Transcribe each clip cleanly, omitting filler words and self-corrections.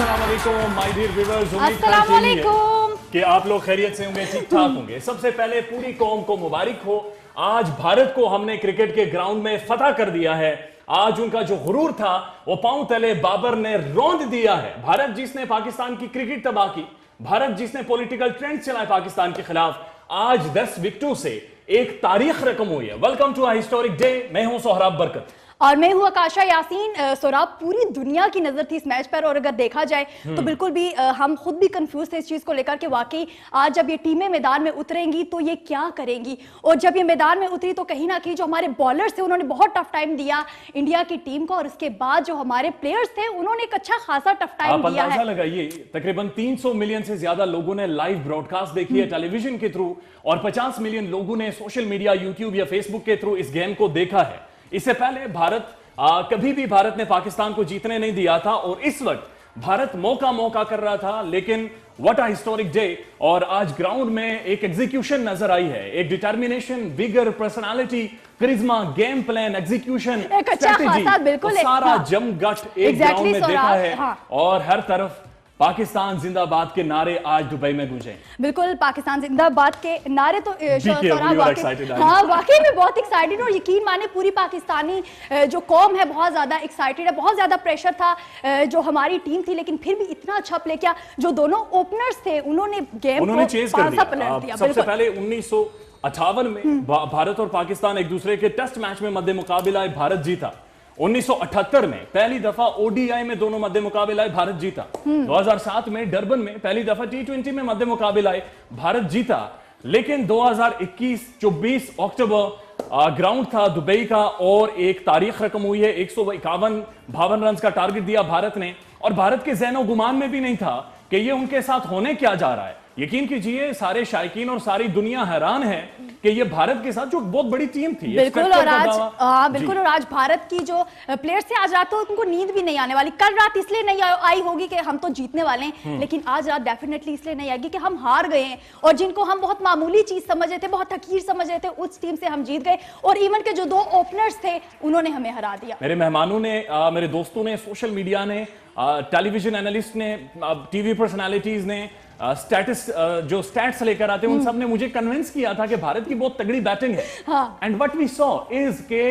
अस्सलाम वालेकुम my dear viewers, अस्सलाम वालेकुम कि आप लोग खैरियत से होंगे, ठीक ठाक होंगे। सबसे पहले पूरी कौम को मुबारक हो, आज भारत को हमने क्रिकेट के ग्राउंड में फतह कर दिया है। आज उनका जो गुरूर था वो पांव तले बाबर ने रौंद दिया है। भारत जिसने पाकिस्तान की क्रिकेट तबाह की, भारत जिसने पॉलिटिकल ट्रेंड चलाए पाकिस्तान के खिलाफ, आज 10 विकेटों से एक तारीख रकम हुई है। Welcome to a historic day. मैं हूं सोहराब बरकत और मैं हूं आकाशा यासीन। सोहराब, पूरी दुनिया की नजर थी इस मैच पर और अगर देखा जाए तो बिल्कुल भी हम खुद भी कंफ्यूज थे इस चीज को लेकर कि वाकई आज जब ये टीमें मैदान में उतरेंगी तो ये क्या करेंगी। और जब ये मैदान में उतरी तो कहीं ना कहीं जो हमारे बॉलर्स थे उन्होंने बहुत टफ टाइम दिया इंडिया की टीम को, और उसके बाद जो हमारे प्लेयर्स थे उन्होंने एक अच्छा खासा टफ टाइम दिया है। लगाइए, तकरीबन 300 मिलियन से ज्यादा लोगों ने लाइव ब्रॉडकास्ट देखी है टेलीविजन के थ्रू, और 50 मिलियन लोगों ने सोशल मीडिया, यूट्यूब या फेसबुक के थ्रू इस गेम को देखा है। इससे पहले भारत कभी भी भारत ने पाकिस्तान को जीतने नहीं दिया था, और इस वक्त भारत मौका कर रहा था। लेकिन व्हाट अ हिस्टोरिक डे। और आज ग्राउंड में एक एग्जीक्यूशन नजर आई है, एक डिटर्मिनेशन, विगर, पर्सनालिटी, करिश्मा, गेम प्लान, एग्जीक्यूशन, स्ट्रेटजी, बिल्कुल सारा जमघट एक ग्राउंड में देखा है। हाँ। और हर तरफ पाकिस्तान जिंदाबाद के नारे आज दुबई में गूंजे। बिल्कुल, पाकिस्तान जिंदाबाद के नारे तो हाँ, वाकई में बहुत एक्साइटेड, और यकीन माने पूरी पाकिस्तानी जो कौम है बहुत ज्यादा एक्साइटेड है। बहुत ज्यादा प्रेशर था जो हमारी टीम थी, लेकिन फिर भी इतना अच्छा प्ले किया। जो दोनों ओपनर्स थे उन्होंने गेम को चेज कर दिया। सबसे पहले 1958 में भारत और पाकिस्तान एक दूसरे के टेस्ट मैच में मध्य मुकाबला भारत जीता। 1978 में पहली दफा ओडीआई में दोनों मध्य मुकाबला भारत जीता। 2007 में डरबन में पहली दफा टी20 में मध्य मुकाबला भारत जीता। लेकिन 2021 24 अक्टूबर ग्राउंड था दुबई का, और एक तारीख रकम हुई है। 151 रन का टारगेट दिया भारत ने, और भारत के ज़हनो गुमान में भी नहीं था कि ये उनके साथ होने क्या जा रहा है। यकीन कीजिए, सारे शायकीन और सारी दुनिया हैरान है कि ये भारत के साथ जो बहुत बड़ी टीम थी। बिल्कुल, और आज भारत की जो प्लेयर्स थे, आज रात तो उनको नींद भी नहीं आने वाली। कल रात इसलिए नहीं आई होगी कि हम तो जीतने वाले हैं, लेकिन आज रात डेफिनेटली इसलिए नहीं आएगी कि हम हार गए हैं, और जिनको हम बहुत मामूली चीज समझ रहे थे, बहुत हकीर समझ रहे थे, उस टीम से हम जीत गए। और इवन के जो दो ओपनर्स थे उन्होंने हमें हरा दिया। मेरे मेहमानों ने, मेरे दोस्तों ने, सोशल मीडिया ने, टेलीविजन एनालिस्ट ने, टीवी पर्सनालिटीज ने, जो स्टैट्स लेकर आते हैं उन सब ने मुझे कन्विंस किया था कि भारत की बहुत तगड़ी बैटिंग है। And what we saw is के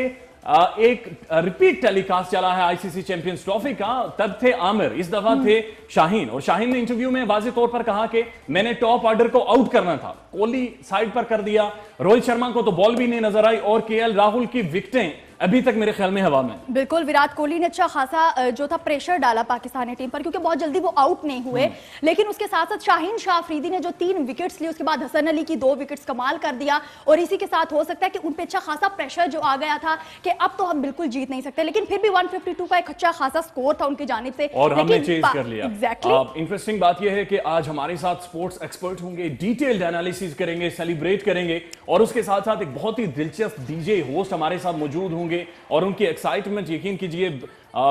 एक रिपीट टेलीकास्ट चला है आईसीसी चैंपियंस ट्रॉफी का। तब थे आमिर, इस दफा थे शाहीन, और शाहीन ने इंटरव्यू में वाज़ेह तौर पर कहा कि मैंने टॉप ऑर्डर को आउट करना था। कोहली साइड पर कर दिया, रोहित शर्मा को तो बॉल भी नहीं नजर आई, और केएल राहुल की विकेटें अभी तक मेरे ख्याल में हवा में। बिल्कुल, विराट कोहली ने अच्छा खासा जो था प्रेशर डाला पाकिस्तानी टीम पर, क्योंकि बहुत जल्दी वो आउट नहीं हुए। लेकिन उसके साथ साथ शाहीन शाह अफरीदी ने जो 3 विकेट्स लिए, उसके बाद हसन अली की 2 विकेट्स कमाल कर दिया, और इसी के साथ हो सकता है कि उन पे अच्छा खासा प्रेशर जो आ गया था कि अब तो हम बिल्कुल जीत नहीं सकते। लेकिन फिर भी 152 का एक अच्छा खासा स्कोर था उनकी जानिब से, और हमने चेज कर लिया। एग्जैक्टली। इंटरेस्टिंग बात यह है कि आज हमारे साथ स्पोर्ट्स एक्सपर्ट होंगे, डिटेल्ड एनालिसिस करेंगे, सेलिब्रेट करेंगे, और उसके साथ साथ एक बहुत ही दिलचस्प डीजे होस्ट हमारे साथ मौजूद होंगे, और उनकी एक्साइटमेंट यकीन कीजिए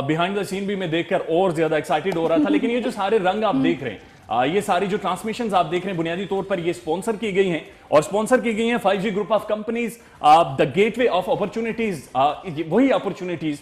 बिहाइंड द सीन भी मैं देखकर और ज्यादा एक्साइटेड हो रहा था। लेकिन ये जो सारे रंग आप देख रहे हैं, ये सारी जो ट्रांसमिशंस आप देख रहे हैं, बुनियादी तौर पर ये स्पॉन्सर की गई हैं, और स्पॉन्सर की गई हैं 5G group of companies, the gateway of opportunities. वही अपॉर्चुनिटीज,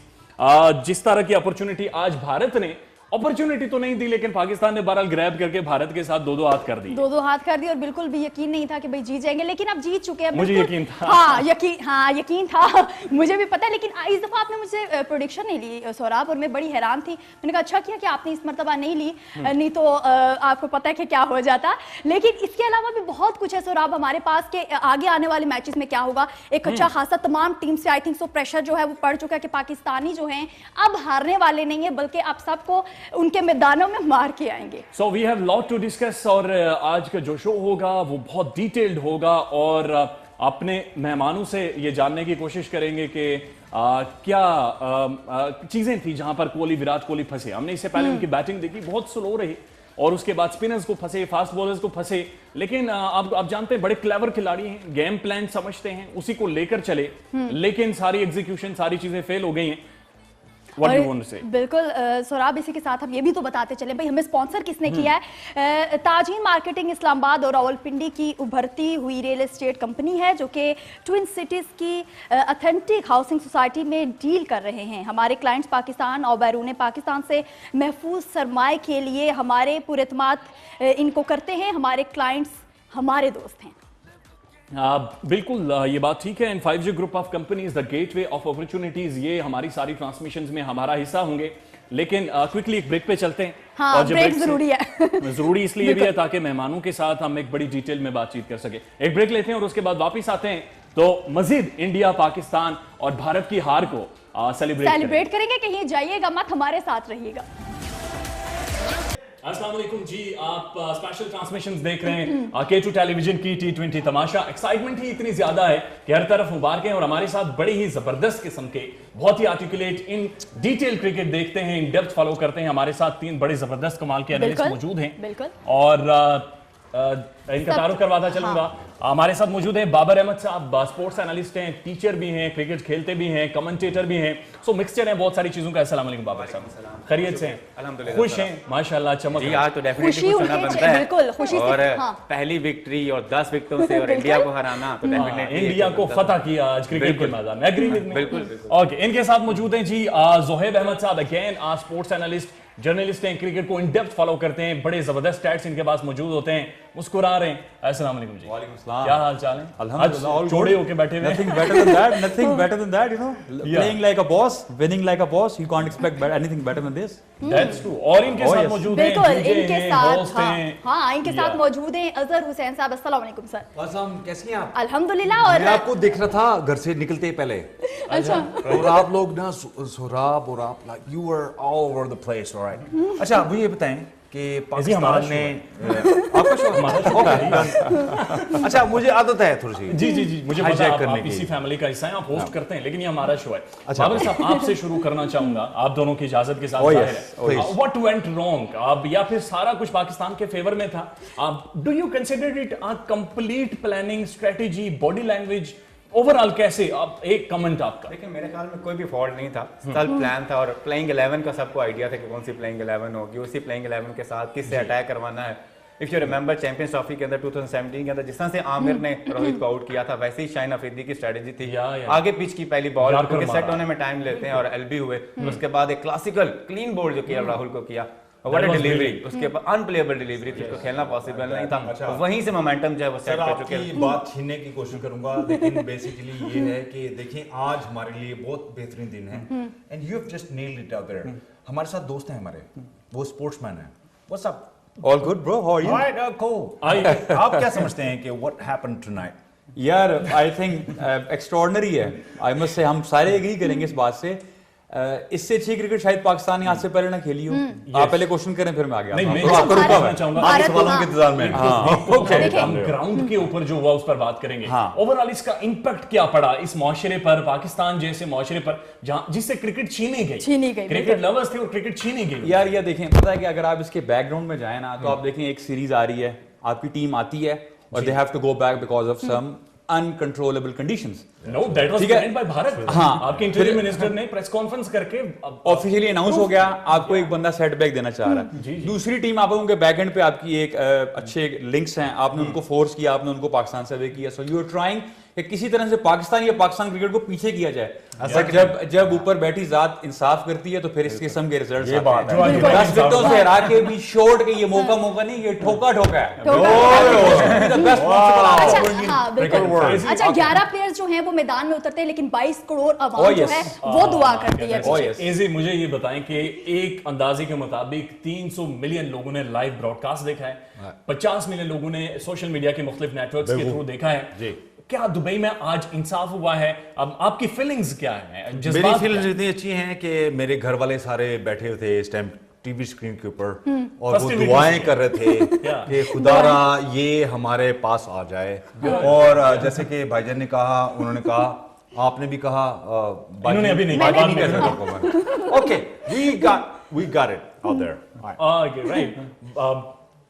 जिस तरह की अपॉर्चुनिटी आज भारत ने अपॉर्चुनिटी तो नहीं दी, लेकिन पाकिस्तान ने बहरहाल ग्रैब करके भारत के साथ 2-2 हाथ कर दी। 2-2 हाथ कर दी, और बिल्कुल भी यकीन नहीं था कि भाई जीत जाएंगे, लेकिन अब जीत चुके हैं। मुझे यकीन था। यकीन था, मुझे भी पता है। लेकिन इस दफा आपने मुझसे प्रेडिक्शन नहीं ली सोहराब, और मैं बड़ी हैरान थी। मैंने कहा अच्छा किया कि आपने इस मरतबा नहीं ली, नहीं तो आपको पता है कि क्या हो जाता। लेकिन इसके अलावा भी बहुत कुछ है सोहराब हमारे पास के आगे आने वाले मैचेस में क्या होगा। एक अच्छा खासा तमाम टीम से आई थिंक सो प्रेशर जो है वो पड़ चुका है कि पाकिस्तानी जो हैं अब हारने वाले नहीं है, बल्कि अब सबको उनके मैदानों में मार के आएंगे। So we have lot to discuss, और आज का जो शो होगा वो बहुत डिटेल्ड होगा, और अपने मेहमानों से ये जानने की कोशिश करेंगे कि क्या चीजें थी जहां पर विराट कोहली फंसे। हमने इससे पहले उनकी बैटिंग देखी, बहुत स्लो रही, और उसके बाद स्पिनर्स को फंसे, फास्ट बॉलर्स को फंसे। लेकिन आप जानते हैं बड़े क्लेवर खिलाड़ी हैं, गेम प्लान समझते हैं, उसी को लेकर चले, लेकिन सारी एग्जीक्यूशन, सारी चीजें फेल हो गई हैं। What do you और want to say? बिल्कुल सौराब, इसी के साथ हम ये भी तो बताते चले भाई हमें स्पॉन्सर किसने किया है। ताजीन मार्केटिंग इस्लामाबाद और रावलपिंडी की उभरती हुई रियल एस्टेट कंपनी है जो कि ट्विन सिटीज की ऑथेंटिक हाउसिंग सोसाइटी में डील कर रहे हैं। हमारे क्लाइंट्स पाकिस्तान और बैरून पाकिस्तान से महफूज सरमाए के लिए हमारे पुरएतमाद इनको करते हैं। हमारे क्लाइंट्स हमारे दोस्त हैं। बिल्कुल ये बात ठीक है। इन 5G group of companies the gateway of opportunities, ये हमारी सारी ट्रांसमिशंस में हमारा हिस्सा होंगे। लेकिन क्विकली एक ब्रेक पे चलते हैं। हाँ, और ब्रेक जरूरी है। जरूरी इसलिए भी है ताकि मेहमानों के साथ हम एक बड़ी डिटेल में बातचीत कर सके। एक ब्रेक लेते हैं और उसके बाद वापस आते हैं तो मजीद इंडिया, पाकिस्तान और भारत की हार को सेलिब्रेट करेंगे। कहीं जाइएगा मत, हमारे साथ रहिएगा। अस्सलाम वालेकुम जी, आप स्पेशल ट्रांसमिशंस देख रहे हैं K2 टेलीविजन की T20 तमाशा। एक्साइटमेंट ही इतनी ज्यादा है कि हर तरफ मुबारकें, और हमारे साथ बड़ी ही जबरदस्त किस्म के बहुत ही आर्टिकुलेट इन डिटेल क्रिकेट देखते हैं, इन डेप्थ फॉलो करते हैं। हमारे साथ 3 बड़े जबरदस्त कमाल के एनालिस्ट मौजूद हैं और इनका तारुफ करवाता चलूंगा। हमारे साथ मौजूद हैं बाबर अहमद साहब, स्पोर्ट्स एनालिस्ट हैं, टीचर भी हैं, क्रिकेट खेलते भी हैं, कमेंटेटर भी हैं, सो मिक्सचर है बहुत सारी चीजों का। अस्सलाम वालेकुम बाबर साहब, खैरियत से हैं? अल्हम्दुलिल्लाह, खुश हैं माशाल्लाह, चमक जी। आज तो डेफिनेटली खुश होना बनता है, बिल्कुल खुशी और से। हाँ। पहली विक्ट्री और 10 विकेटों से और इंडिया को हराना तो डेफिनेटली इंडिया को फतह किया आज क्रिकेट के मैदान में। Agree with me? बिल्कुल। ओके, इनके साथ मौजूद हैं जी जोहेब अहमद साहब, अगेन स्पोर्ट्स एनालिस्ट, जर्नलिस्ट हैं, क्रिकेट को इन डेप्थ फॉलो करते हैं, बड़े जबरदस्त स्टैट्स इनके पास मौजूद होते हैं, मुस्कुरा रहे हैं। अस्सलाम वालेकुम जी। वालेकुम सलाम। क्या हाल चाल है? अल्हम्दुलिल्लाह, all जोड़े good. होके बैठे हुए Nothing better than that. Nothing better than that. You know, playing like a boss, winning like a boss. You can't expect anything better than this. That's true. और इनके Oh, साथ yes. मौजूद हैं, बिल्कुल जूजे इनके हैं, साथ दोस्त हैं। हाँ इनके साथ Yeah. मौजूद हैं अजहर हुसैन साहब। अस्सलाम वालेकुम सर। आसम, कैसी हैं आप? अल्हम्दुलिल्लाह। और मैं आपको देख रहा था घर से निकलते ही पहले, अच्छा और आप लोग ना सोराब और आप like you were all over the place, alright. अच्छा, मुझे ये बताएं कि हमारा पाकिस्तान ने आपका शो हमारा। अच्छा, मुझे आदत है थोड़ी सी जी जी जी, मुझे पता hijack है, करने आप की। इसी फैमिली का हिस्सा हैं, आप होस्ट करते हैं, लेकिन ये हमारा शो है। अच्छा। बाबर साहब, आपसे शुरू करना चाहूंगा, आप दोनों की इजाजत के साथ। Oh, जाहिर yes. है, Oh, yes. What went wrong, आप या फिर सारा कुछ पाकिस्तान के फेवर में था? आप do you consider it a complete planning, strategy, body language, overall कैसे? आप एक कमेंट आपका। लेकिन मेरे ख्याल में कोई भी फॉल्ट नहीं था, सब प्लान था, और प्लेइंग 11 का सबको आइडिया था कि कौन सी प्लेइंग 11 होगी, उसी प्लेइंग 11 के साथ किससे अटैक करवाना है। If you remember champions trophy के अंदर 2017 के अंदर जिस तरह से आमिर ने रोहित को आउट किया था, वैसे ही शाहीन अफरीदी की स्ट्रेटजी थी। या। आगे पिच की पहली बॉल, यार्कर क्योंकि सेट मारा। होने में टाइम लेते हैं, और एलबी हुए। उसके बाद एक क्लासिकल क्लीन बोल्ड जो किया राहुल को किया, what That was delivery, brilliant. उसके बाद अनप्लेएबल डिलीवरी थी, उसको खेलना पॉसिबल नहीं था। अच्छा। वहीं से मोमेंटम जो है वो सेट सर, कर चुके आपकी हैं। बात छीनने की कोशिश करूंगा, लेकिन बेसिकली ये है कि देखें, आज हमारे लिए बहुत बेहतरीन दिन है, and you have just nailed it out there. हमारे साथ दोस्त हैं हमारे, वो स्पोर्ट्समैन है। What's up? All good bro, how are you? Alright, cool. आप क्या समझते हैं कि व्हाट हैपेंड टुनाइट? यार, आई थिंक एक्स्ट्रॉर्डनरी है। आई मस्ट से हम सारे एग्री करेंगे इस बात से। इससे अच्छी क्रिकेट शायद पाकिस्तान ने आज से पहले ना खेली हो। आप पहले क्वेश्चन करें, फिर मैं आगे आता नहीं, हूँ। मैं तो आपका आपको रुका रुकना मैं। चाहूंगा। आगे भारत सवालों को- के इंतजार में। ओके, देखिए। हम ग्राउंड के ऊपर जो हुआ उस पर बात करेंगे। हाँ। ओवरऑल इसका इम्पैक्ट क्या पड़ा इस माशरे पर, पाकिस्तान जैसे माशरे पर, जहां जिससे क्रिकेट छीनी गई। क्रिकेट बिल्कुल। लवर्स थे और क्रिकेट छीनी गई। यार ये देखें, पता है कि अगर आप इसके बैकग्राउंड में जाए ना, तो आप देखें एक सीरीज आ रही है, आपकी टीम आती है और they have to go back because of some uncontrollable conditions. No, that was ठीक है। Planned by Bharat. हाँ। आपके इंटीरियर मिनिस्टर ने प्रेस कॉन्फ्रेंस करके ऑफिशियली अनाउंस हो गया, आपको एक बंदा सेटबैक देना चाह रहा है। दूसरी टीम, आप उनके बैकएंड पे आपकी एक अच्छे लिंक्स हैं, आपने उनको फोर्स किया, आपने उनको पाकिस्तान से अवे किया। सो यू आर ट्राइंग कि किसी तरह से पाकिस्तान या पाकिस्तान क्रिकेट को पीछे किया जाए। और जब ऊपर बैठी जात इंसाफ करती है, तो फिर इस किस्म के रिजल्ट्स ये बात है। 10 विकेटों से हरा के भी शॉर्ट के ये मौका नहीं, ये ठोका ठोका है। The best possible अच्छा outcome in हाँ बिल्कुल। cricket world. अच्छा 11 प्लेयर्स जो हैं वो मैदान में उतरते हैं, लेकिन 22 करोड़ आवाम Oh, जो yes. है वो दुआ करती है। Oh, yes. एजी, मुझे ये बताएं कि एक अंदाजे के मुताबिक 300 मिलियन लोगों ने लाइव ब्रॉडकास्ट देखा है, 50 मिलियन लोगों ने सोशल मीडिया के मुख्तलिफ नेटवर्क्स के थ्रू देखा है। क्या दुबई में आज इंसाफ हुआ है? अब आपकी फीलिंग्स क्या है? मेरी जज्बात फीलिंग्स क्या इतनी अच्छी हैं कि मेरे घर वाले सारे बैठे हुए थे इस टाइम टीवी स्क्रीन के ऊपर, और वो Festivities दुआएं कर रहे थे कि खुदारा ये हमारे पास आ जाए। और जैसे कि भाईजान ने कहा, उन्होंने कहा, आपने भी कहा, इन्होंने अभी नहीं बाजी कहा। नहीं कह सकता मैं। Okay, we got it out there. Okay, right.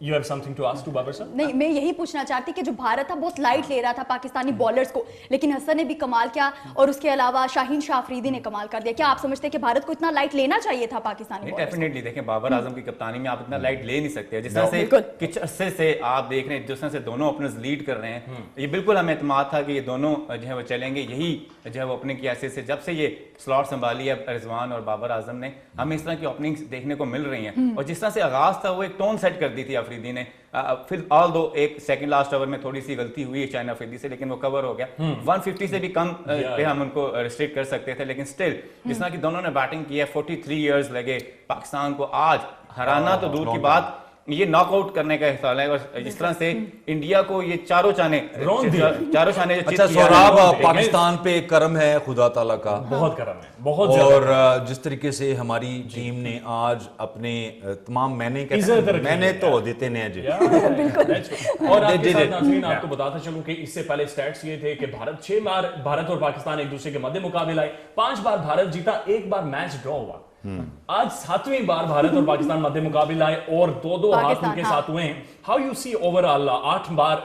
You have something to ask to Babar साहब? नहीं, मैं यही पूछना चाहती कि जो भारत था बहुत लाइट ले रहा था पाकिस्तानी बॉलर्स को, लेकिन हसन ने भी कमाल किया और उसके अलावा शाहीन शाह अफरीदी ने कमाल कर दिया। क्या आप समझते हैं कि भारत को इतना लाइट लेना चाहिए था पाकिस्तानी बॉलर्स? डेफिनेटली देखें, बाबर आजम की कप्तानी में आप इतना लाइट ले नहीं सकते। जिस तरह से कुछ अरसे से आप देख रहे हैं, जिस तरह से दोनों ओपनर्स लीड कर रहे हैं, ये बिल्कुल हमें एतमाद था कि ये दोनों जो है वो चलेंगे। यही जो है वो ओपनिंग की ऐसे से जब से ये स्लॉट संभाली है रिजवान और बाबर आजम ने, हमें इस तरह की ओपनिंग्स देखने को मिल रही हैं। और जिस तरह से आगाज था वो एक टोन सेट कर दी थी अफरीदी ने। फिर ऑल दो एक सेकंड लास्ट ओवर में थोड़ी सी गलती हुई है चाइना अफरीदी से, लेकिन वो कवर हो गया। 150 से भी कम पे हम उनको रिस्ट्रिक्ट कर सकते थे, लेकिन स्टिल जिस तरह की दोनों ने बैटिंग की है, 43 इयर्स लगे पाकिस्तान को आज हराना तो दूर की बात, ये नॉकआउट करने का हिस्सा है। और जिस तरह से इंडिया को ये चारों चाने जो अच्छा सोराब, पाकिस्तान पे करम है खुदा ताला का, बहुत करम है, बहुत और जिस तरीके से हमारी टीम ने आज अपने तमाम मैंने तो देते नहीं जी और आपके साथ नाज़रीन आपको बताता चलूं कि इससे पहले स्टैट्स ये थे कि भारत 6 बार भारत और पाकिस्तान एक दूसरे के मध्य मुकाबले आए, 5 बार भारत जीता, 1 बार मैच ड्रॉ हुआ। आज 7वीं बार भारत और पाकिस्तान मध्य मुकाबले आए और 2-2 हाथ उनके साथ हुए हैं। हाउ यू सी ओवरऑल 8 बार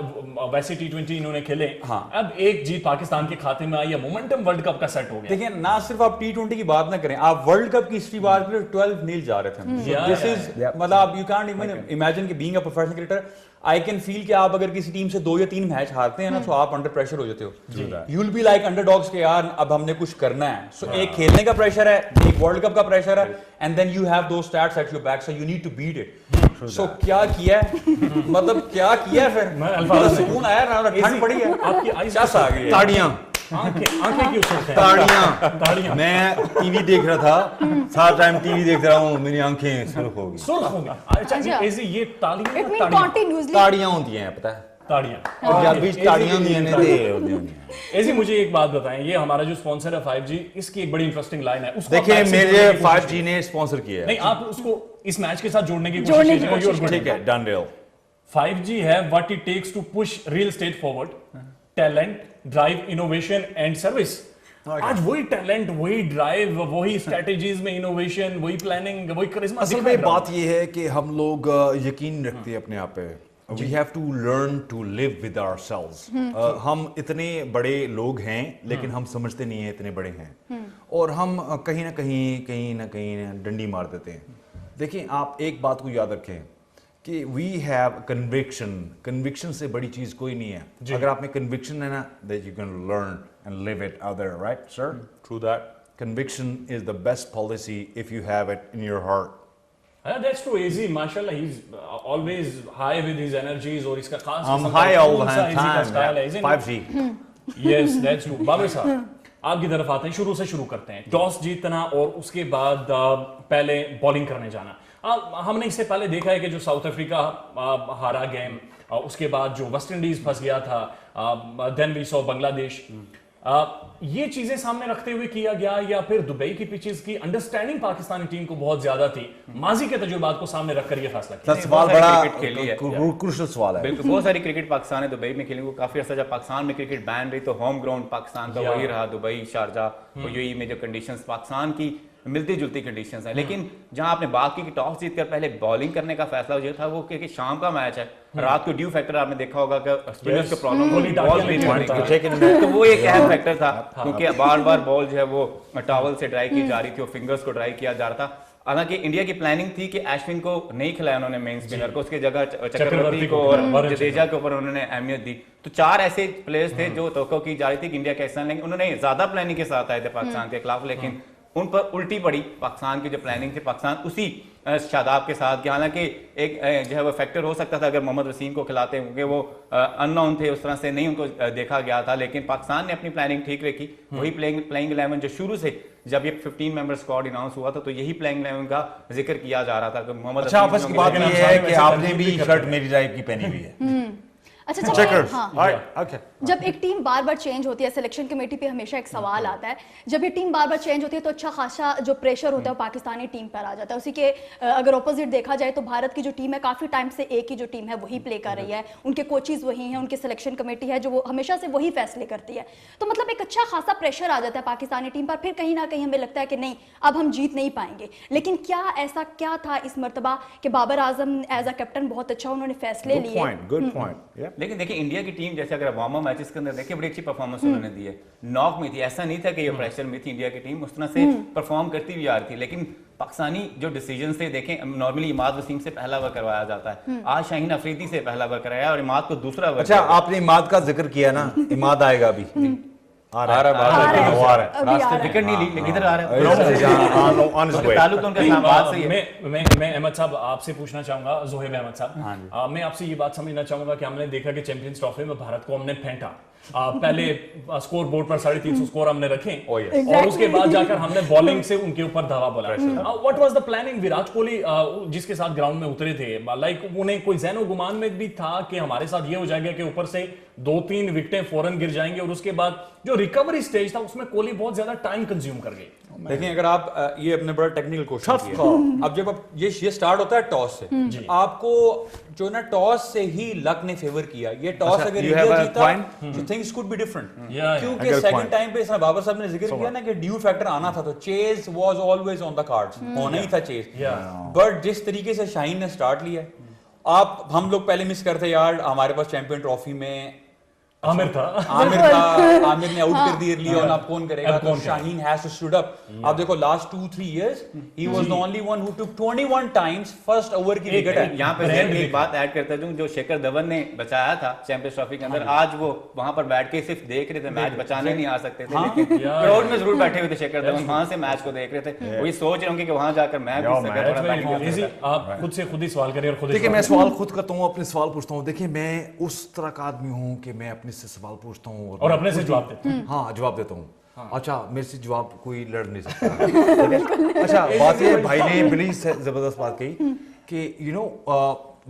वैसे T20 इन्होंने खेले, अब एक जीत पाकिस्तान के खाते में आई है, मोमेंटम वर्ल्ड कप का सेट हो गया। देखिए, ना सिर्फ आप T20 की बात ना करें, आप वर्ल्ड कप की हिस्ट्री बात करें, 12 नील जा रहे थे। दिस इज मतलब यू कांट इवन इमेजिन कि being a professional cricketer I can feel कि आप अगर किसी टीम से 2 या 3 मैच हारते हैं ना, तो आप अंडर प्रेशर हो जाते हो। You will be like underdogs के यार अब हमने कुछ करना है। सो एक खेलने का प्रेशर है, एक वर्ल्ड कप का प्रेशर है, and then you have those stats at your back, so you need to beat it. So क्या किया है मतलब क्या किया है फिर सुकून आया ना, ठंड पड़ी है, आपकी आईज आ गई, ताड़ियां आंखें क्यों उछलते हैं? ताड़ियां मैं टीवी देख रहा था, सारा टाइम टीवी देख रहा हूँ, मेरी आंखें सुर्ख हो गई। सुर्ख हो गई। अच्छा ये ताड़ियां ताड़ियां होती हैं, पता है ताड़ियां ताड़ियां ऐसी। मुझे एक बात बताएं, ये हमारा जो स्पॉन्सर है 5G, इसकी एक बड़ी इंटरेस्टिंग लाइन है, उसको देखिए मेरे 5G ने स्पॉन्सर किया है। नहीं, आप उसको इस मैच के साथ जोड़ने की कोशिश कीजिए। ठीक है, डन डील। 5G है what it takes to push real estate forward, talent, drive, innovation and service. आज वही टैलेंट, वही ड्राइव, वही स्ट्रेटजीज में इनोवेशन, वही प्लानिंग, वही करिश्मा। असल में बात यह है कि हम लोग यकीन रखते हैं अपने आप पे। We have to learn to live with ourselves. हम इतने बड़े लोग हैं, लेकिन हम समझते नहीं हैं इतने बड़े हैं, और हम कहीं ना कहीं डंडी मार देते हैं। देखिए, आप एक बात को याद रखें कि we have conviction. Conviction से बड़ी चीज कोई नहीं है। अगर आप में conviction है ना, that you can learn and live it out there, right, sir? True that. Conviction is the best policy if you have it in your heart. That's too easy, माशाल्लाह, he's always high with his energies और इसका खास I'm high all the time. 5G. Yes, that's true. Babar साहब, आपकी तरफ आते हैं, शुरू से शुरू करते हैं। टॉस जीतना और उसके बाद पहले बॉलिंग करने जाना। हमने इससे पहले देखा है कि जो साउथ अफ्रीका हारा गेम, उसके बाद जो वेस्ट इंडीज फंस गया था, देन वी सॉ बांग्लादेश। ये चीजें सामने रखते हुए किया गया, या फिर दुबई की पिचेस की अंडरस्टैंडिंग पाकिस्तानी टीम को बहुत ज्यादा थी, माजी के तजुर्बात को सामने रखकर ये फैसला किया? सवाल बड़ा क्रूशियल सवाल है। बिल्कुल, बहुत सारी क्रिकेट पाकिस्तान ने दुबई में खेली। वो काफी अर्सा जब पाकिस्तान में क्रिकेट बैन रही, तो होम ग्राउंड पाकिस्तान का वही रहा, दुबई, शारजाह, यूएई में जो कंडीशंस पाकिस्तान की मिलती जुलती कंडीशंस हैं। लेकिन जहां आपने बाकी की टॉस जीतकर पहले बॉलिंग करने का फैसला जो था, वो क्योंकि शाम का मैच है, रात को ड्यू फैक्टर आपने देखा होगा कि स्पिनर्स के प्रॉब्लम तो वो एक अहम फैक्टर था, क्योंकि बार बार बॉल जो है वो टॉवल से ड्राई की जा रही थी और फिंगर्स को ड्राई किया जा रहा था। हालांकि इंडिया की प्लानिंग थी कि अश्विन को नहीं खिलाया उन्होंने मेन स्पिनर को, उसके जगह चक्रवर्ती को और जडेजा के ऊपर उन्होंने अहमियत दी। तो 4 ऐसे प्लेयर्स थे जो तवक्को की जा रही थी कि इंडिया कैसे लेंगे। उन्होंने ज्यादा प्लानिंग के साथ आए थे पाकिस्तान के खिलाफ, लेकिन उन पर उल्टी पड़ी पाकिस्तान की जो प्लानिंग थी। पाकिस्तान उसी शादाब के साथ, हालांकि एक जो है वो फैक्टर हो सकता था अगर मोहम्मद वसीम को खिलाते, क्योंकि वो अननोन थे, उस तरह से नहीं उनको देखा गया था। लेकिन पाकिस्तान ने अपनी प्लानिंग ठीक रखी। वही प्लेइंग 11 जो शुरू से जब ये 15 मेंबर स्क्वाड अनाउंस हुआ था, तो यही प्लेइंग 11 का जिक्र किया जा रहा था कि मोहम्मद। अच्छा, आपस की बात ये है कि आपने भी शर्ट मेरी टाइप की पहनी हुई है। अच्छा जब Checkers. हाँ All right. Okay. जब एक टीम बार बार चेंज होती है, सिलेक्शन कमेटी पे हमेशा एक सवाल आता है, जब ये टीम बार बार चेंज होती है तो अच्छा खासा जो प्रेशर होता है वो पाकिस्तानी टीम पर आ जाता है। उसी के अगर ऑपोजिट देखा जाए तो भारत की जो टीम है काफी टाइम से एक ही जो टीम है वही प्ले कर रही है, उनके कोचेज वही हैं, उनकी सिलेक्शन कमेटी है जो वो हमेशा से वही फैसले करती है। तो मतलब एक अच्छा खासा प्रेशर आ जाता है पाकिस्तानी टीम पर, फिर कहीं ना कहीं हमें लगता है कि नहीं अब हम जीत नहीं पाएंगे। लेकिन क्या ऐसा क्या था इस मर्तबा कि Babar Azam as a captain बहुत अच्छा उन्होंने फैसले Good लिए। point. Good point. Yeah. लेकिन देखिए इंडिया की टीम जैसे अगर वार्म अप मैचेस के अंदर देखिए बड़ी अच्छी परफॉर्मेंस उन्होंने दी है, नॉक में थी, ऐसा नहीं था कि ये प्रेशर में थी इंडिया की टीम, उस तरह से परफॉर्म करती भी आ रही थी। लेकिन पाकिस्तानी जो डिसीजन थे देखें, नॉर्मली इमाद वसीम से पहला ओवर करवाया जाता है, आज शाहीन अफरीदी से पहला ओवर कराया और इमाद को दूसरा ओवर। अच्छा आपने इमाद का जिक्र किया ना, इमाद आएगा अभी आ रहा है आ रहा है, वो आ रहा है अभी आ रहा है। विकेट नहीं ली लेकिन इधर आ रहा है, on his way. ताल्लुक तो उनका इस्लामाबाद से ही है। मैं अहमद साहब आपसे पूछना चाहूंगा, जोहेब अहमद साहब, मैं आपसे ये बात समझना चाहूंगा कि हमने देखा कि चैंपियंस ट्रॉफी में भारत को हमने फेंटा, पहले स्कोर बोर्ड पर 350 स्कोर हमने रखे और उसके बाद जाकर हमने बॉलिंग से उनके ऊपर धावा बोला। What was the planning? Virat Kohli जिसके साथ ग्राउंड में उतरे थे, लाइक उन्हें कोई ज़हनो गुमान में भी था कि हमारे साथ ये हो जाएगा कि ऊपर से 2-3 विकेटें फौरन गिर जाएंगे और उसके बाद जो रिकवरी स्टेज था उसमें कोहली बहुत ज्यादा टाइम कंज्यूम कर गए। देखिए अगर आप ये अपने बड़ा टेक्निकल क्वेश्चन किया, अब जब आप ये स्टार्ट होता है टॉस से, आपको जो ना टॉस से ही लक ने फेवर किया, ये टॉस अच्छा, अगर you have इंडिया a जीता point? तो things could be different, Yeah, क्योंकि I get a second point. Time पे इसमें बाबर साहब ने जिक्र किया ना कि ड्यू फैक्टर आना था, तो chase was always on the cards, होना ही था चेज। बट जिस तरीके से शाहीन ने स्टार्ट लिया, आप हम लोग पहले मिस करते यार, हमारे पास चैंपियन ट्रॉफी में आमिर था, आमिर ने आउट कर दिया लियोन, अब कौन करेगा? अब तो कौन Shaheen has to stood up. अब देखो लास्ट 2-3 इयर्स ही was the only one who took 21 times first over की विकेट है। यहाँ पे मैं एक बात ऐड करता हूँ, जो शेखर धवन ने बचाया था चैंपियंस ट्रॉफी के अंदर, आज वो वहां पर बैठ के सिर्फ देख रहे थे, मैच बचाने नहीं आ सकते थे, लेकिन क्राउड में जरूर बैठे हुए थे शेखर धवन, वहां से मैच को देख रहे थे, वही सोच रहे होंगे कि वहां जाकर मैं भी सका थोड़ा बैटिंग कर सकता। आप खुद से खुद ही सवाल करिए और खुद ही देखिए सवाल मैं सवाल खुद करता हूँ, अपने सवाल पूछता हूँ। देखिए मैं उस तरह का आदमी हूँ कि मैं अपने से सवाल पूछता हूँ और अपने से जवाब देते हैं। हाँ जवाब देता हूँ। अच्छा मेरे से जवाब कोई लड़ नहीं सकता। अच्छा बात ये भाई ने बड़ी जबरदस्त बात कही कि you know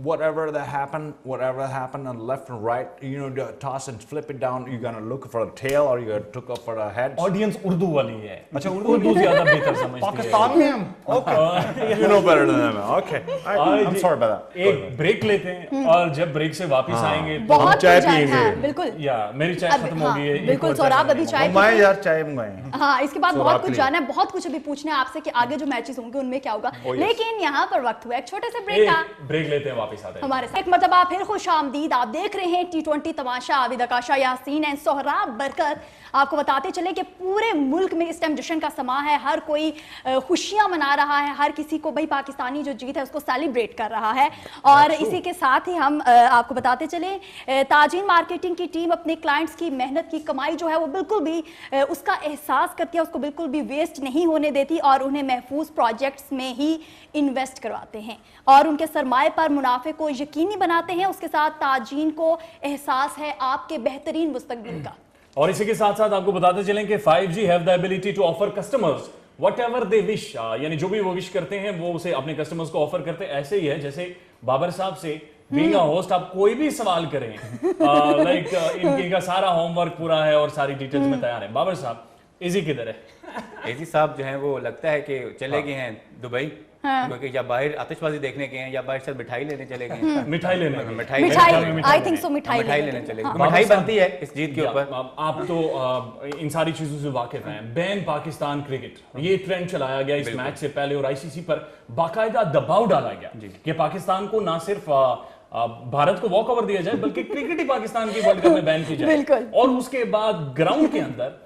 whatever that happened on left and right, you know, toss and flip it down, you're gonna look for a tail or you're gonna look up for a head. Audience Urdu वाली है, अच्छा उर्दू ज्यादा बेहतर समझती है। पाकिस्तान में हम okay you know better than them. Okay I'm sorry about that. एक ब्रेक लेते हैं और जब ब्रेक से वापस आएंगे तो बहुत चाय कुछ है, पिएंगे। हाँ, बिल्कुल या मेरी चाय खत्म हो गई है, एक बिल्कुल और चाय सौराब अभी बनानी चाय मैं पी- यार चाय मंगाए। हाँ इसके बाद सौराब बहुत के कुछ लिए। जानना है, बहुत कुछ अभी पूछना है आपसे कि आगे जो मैचेस होंगे उनमें क्या होगा। yes. लेकिन यहाँ पर वक्त हुआ एक छोटे से है। ब्रेक का। एक ब्रेक लेते हैं, वापस आते हैं। हमारे साथ एक मरतबा फिर खुश आमदीद। आप देख रहे हैं T20 तमाशा, आबिद आकाशा, यासीन एंड सोहराब बरकत। आपको बताते चले कि पूरे मुल्क में इस टाइम जश्न का समा है, हर कोई खुशियां मना रहा है, हर किसी को भाई पाकिस्तानी जो जीत है उसको सेलिब्रेट कर रहा है। और इसी के साथ ही हम आपको बताते चले ताजीन मार्केटिंग की टीम अपने क्लाइंट्स की मेहनत की कमाई जो है वो बिल्कुल भी उसका एहसास करती है, उसको बिल्कुल भी वेस्ट नहीं होने देती और उन्हें महफूज प्रोजेक्ट्स में ही इन्वेस्ट करवाते हैं और उनके सरमाए पर मुनाफे को यकीनी बनाते हैं। उसके साथ ताजीन को एहसास है आपके बेहतरीन मुस्तकबिल का। और इसी के साथ साथ आपको बताते चलें कि 5G have the ability to offer customers whatever they wish, यानी जो भी वो विश करते हैं वो उसे अपने कस्टमर्स को ऑफर करते हैं। ऐसे ही है जैसे बाबर साहब से बीइंग अ होस्ट आप कोई भी सवाल करें, लाइक इनका सारा होमवर्क पूरा है और सारी डिटेल्स में तैयार है। बाबर साहब इजी किधर है? एजी साहब जो हैं वो लगता है कि चले गए हैं दुबई, क्योंकि या बाहर आतिशबाजी देखने गए हैं या बाहर से मिठाई लेने चले गए हैं। मिठाई लेने गए। मिठाई आई थिंक सो मिठाई लेने चले गए। हाँ। मिठाई बनती है इस जीत के ऊपर। आप तो इन सारी चीजों से वाकिफ हैं। बैन पाकिस्तान क्रिकेट, ये ट्रेंड चलाया गया इस मैच से पहले और आईसीसी पर बाकायदा दबाव डाला गया कि पाकिस्तान को ना सिर्फ भारत को वॉक ओवर दिया जाए बल्कि क्रिकेट ही पाकिस्तान की वर्ल्ड कप में बैन की जाए। बिल्कुल। और उसके बाद ग्राउंड के अंदर